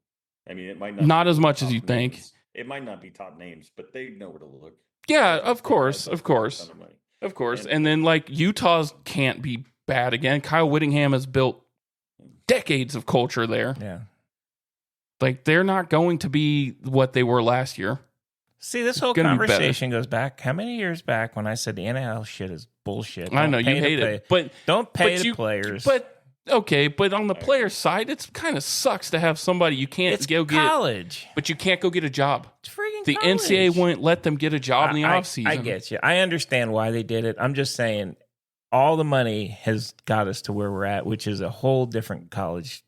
C: I mean, it might not
A: Not
C: be
A: as much as
C: top
A: you think.
C: names. It might not be top names, but they know where to look.
A: Yeah,
C: Arizona
A: of
C: State
A: course,
C: has a
A: of
C: fuck
A: course.
C: ton of money.
A: Of course.
C: And-
A: And then like Utah's can't be bad again. Kyle Whittingham has built decades of culture there.
B: Yeah.
A: Like they're not going to be what they were last year.
B: See, this whole
A: gonna be better.
B: conversation goes back how many years back when I said the NIL shit is bullshit.
A: I
B: Don't
A: know you
B: pay to
A: hate
B: play.
A: it, but
B: Don't pay the
A: you-
B: players.
A: But okay, but on the player side, it's kind of sucks to have somebody you can't
B: it's
A: go get,
B: college.
A: but you can't go get a job.
B: It's freaking
A: The
B: college.
A: NCAA wouldn't let them get a job in the
B: I
A: offseason.
B: get you. I understand why they did it. I'm just saying all the money has got us to where we're at, which is a whole different college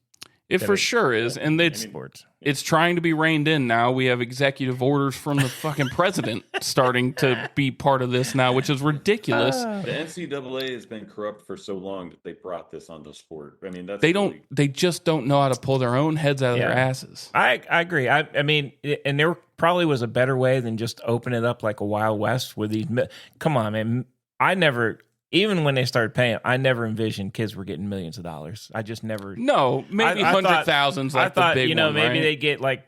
A: It for sure is, and
B: sports.
A: it's trying to be reined in now. We have executive orders from the fucking president starting to be part of this now, which is ridiculous.
C: The NCAA has been corrupt for so long that they brought this on the sport. I mean, that's
A: They just don't know how to pull their own heads out of their
B: Yeah.
A: asses.
B: I agree. I mean, and there probably was a better way than just open it up like a Wild West with these. Come on, man. I never, even when they started paying, I never envisioned kids were getting millions of dollars. I just never.
A: No, maybe
B: I thought-
A: 100,000's like
B: I thought,
A: the big one,
B: maybe
A: right?
B: they get like,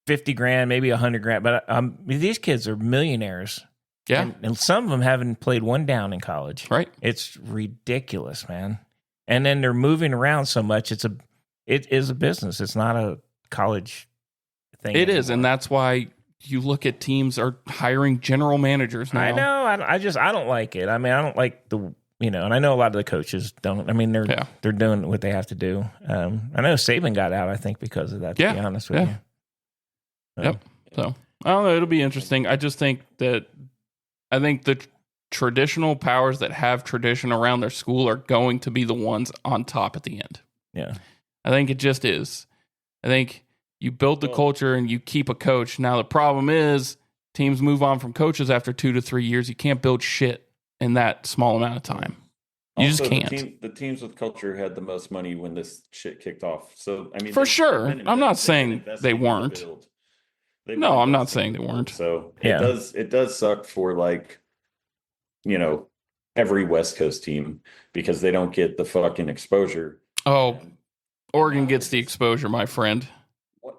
B: $50,000, maybe $100,000. But these kids are millionaires.
A: Yeah,
B: And some of them haven't played one down in college.
A: right.
B: It's ridiculous, man. And then they're moving around so much. It is a business. It's not a college thing.
A: It is, and
B: anymore.
A: that's why you look at teams are hiring general managers now.
B: I know. I don't like it. I mean, I don't like and I know a lot of the coaches don't. I mean, they're doing what they have to do. I know Saban got out, I think, because of that, to be honest with you.
A: Yep. So I don't know. It'll be interesting. I just think the traditional powers that have tradition around their school are going to be the ones on top at the end.
B: Yeah.
A: I think it just is. I think you build the culture and you keep a coach. Now the problem is teams move on from coaches after 2 to 3 years. You can't build shit in that small amount of time. You
C: Also,
A: just can't.
C: The teams with culture had the most money when this shit kicked off. So I mean,
A: For
C: they've
A: sure.
C: been
A: I'm not
C: investing
A: saying
C: in the
A: they weren't.
C: build. They've
A: No,
C: been
A: I'm not
C: investing
A: saying
C: in
A: they
C: the
A: weren't.
C: build. So
B: Yeah.
C: it does suck for like, every West Coast team because they don't get the fucking exposure.
A: Oh, Oregon gets the exposure, my friend.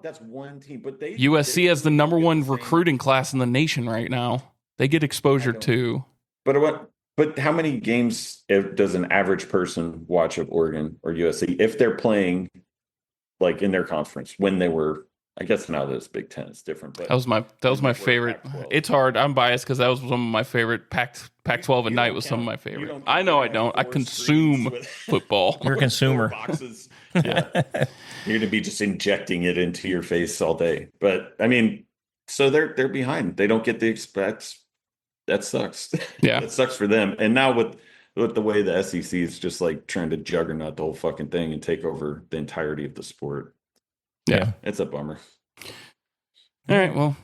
C: That's one team, but
A: USC has the number one recruiting class in the nation right now. They get exposure too.
C: But how many games does an average person watch of Oregon or USC if they're playing like in their conference when they were? I guess now that it's Big Ten, it's different. But
A: That was my favorite.
C: Pac-12.
A: It's hard. I'm biased because that was some of my favorite. Pac-12 at night was some of my favorite. I know I don't. I consume football.
B: You're a consumer.
C: Boxes. Yeah. You're going to be just injecting it into your face all day. But I mean, so they're behind. They don't get the expects. That sucks.
A: Yeah.
C: That sucks for them. And now with the way the SEC is just like trying to juggernaut the whole fucking thing and take over the entirety of the sport.
A: Yeah.
C: It's a bummer.
A: All right. Well,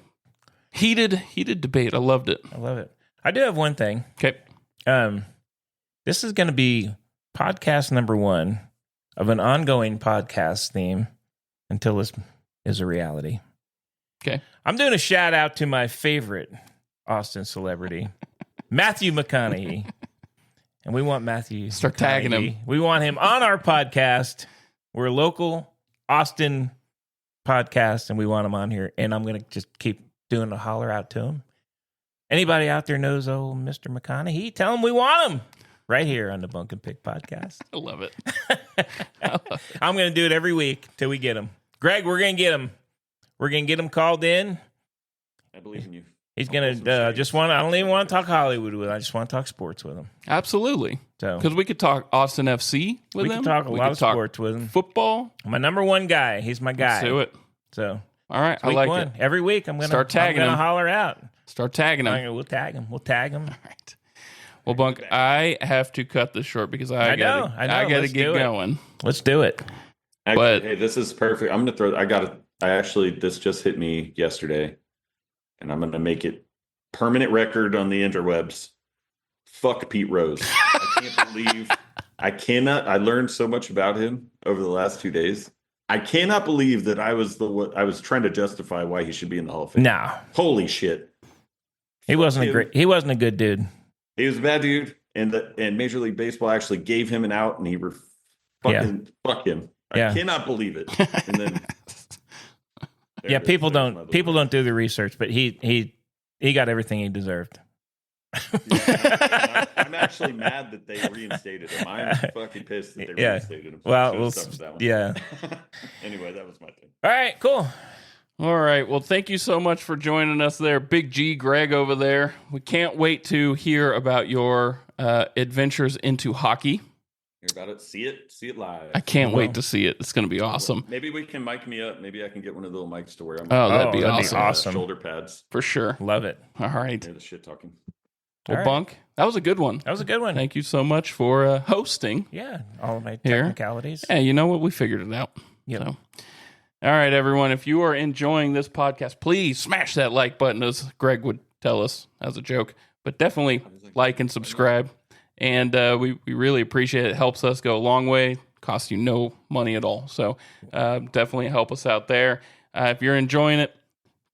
A: heated debate. I loved it.
B: I love it. I do have one thing.
A: Okay.
B: This is going to be podcast number 1 of an ongoing podcast theme until this is a reality.
A: Okay.
B: I'm doing a shout out to my favorite Austin celebrity, Matthew McConaughey. And we want Matthew.
A: Start tagging him.
B: We want him on our podcast. We're a local Austin podcast, and we want him on here. And I'm going to just keep doing a holler out to him. Anybody out there knows old Mr. McConaughey? Tell him we want him. right here on the Bunk and Pick podcast.
A: I love it.
B: I'm going to do it every week till we get him. Greg, we're going to get him. We're going to get him called in.
C: I believe in you.
B: He's going to I don't even want to talk Hollywood with him. I just want to talk sports with him.
A: Absolutely.
B: So
A: Because we could talk Austin FC with
B: we
A: him.
B: can talk a lot of sports with him.
A: Football.
B: My number one guy. He's my guy.
A: Let's do it.
B: So
A: All right. I
B: week
A: like
B: one.
A: it.
B: Every week I'm going
A: Start tagging him.
B: holler out.
A: Start tagging him.
B: We'll tag him. We'll tag him.
A: All right. Well, Bunk, I have to cut this short because I got to
B: Let's
A: get going.
B: Let's do it.
C: Actually, hey, this is perfect. I'm going to this just hit me yesterday, and I'm going to make it permanent record on the interwebs. Fuck Pete Rose. I learned so much about him over the last 2 days. I cannot believe that I was trying to justify why he should be in the Hall of Fame.
B: No.
C: Holy shit.
B: He wasn't a good dude.
C: He was a bad dude, and Major League Baseball actually gave him an out, and fuck him. I cannot believe it. And then
B: people don't do the research, but he got everything he deserved.
C: I'm actually mad that they reinstated him. I'm fucking pissed that they reinstated him.
B: Well,
C: Anyway, that was my thing.
B: All right, cool.
A: All right. Well, thank you so much for joining us there. Big G, Greg over there. We can't wait to hear about your adventures into hockey.
C: Hear about it. See it live.
A: I can't wait to see it. It's going to be awesome.
C: Maybe we can mic me up. Maybe I can get one of the little mics to wear.
A: That'd be awesome.
C: Shoulder pads.
A: For sure.
B: Love it.
A: All right.
C: Hear the shit talking.
A: Well, Bunk, that was a good one. Thank you so much for hosting.
B: Yeah, all of my technicalities.
A: Yeah, you know what? We figured it out.
B: Yep.
A: So. All right, everyone. If you are enjoying this podcast, please smash that like button, as Greg would tell us as a joke. But definitely like and subscribe. And we really appreciate it. It helps us go a long way. Costs you no money at all. So definitely help us out there. If you're enjoying it,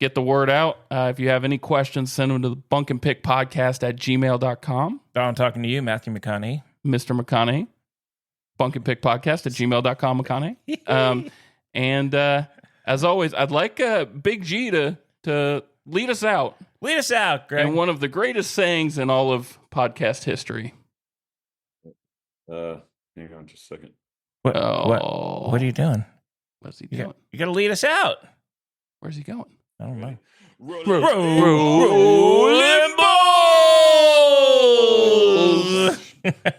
A: get the word out. If you have any questions, send them to the Bunk and Pick podcast at gmail.com.
B: I'm talking to you, Matthew McConaughey.
A: Mr. McConaughey. Bunk and Pick podcast at gmail.com, McConaughey. And as always, I'd like Big G to lead us out.
B: Lead us out, Greg.
A: And one of the greatest sayings in all of podcast history.
C: Hang on just a second.
B: What are you doing?
A: What's he doing?
B: You got to lead us out.
A: Where's he going?
B: I don't know.
C: Rolling
B: Balls!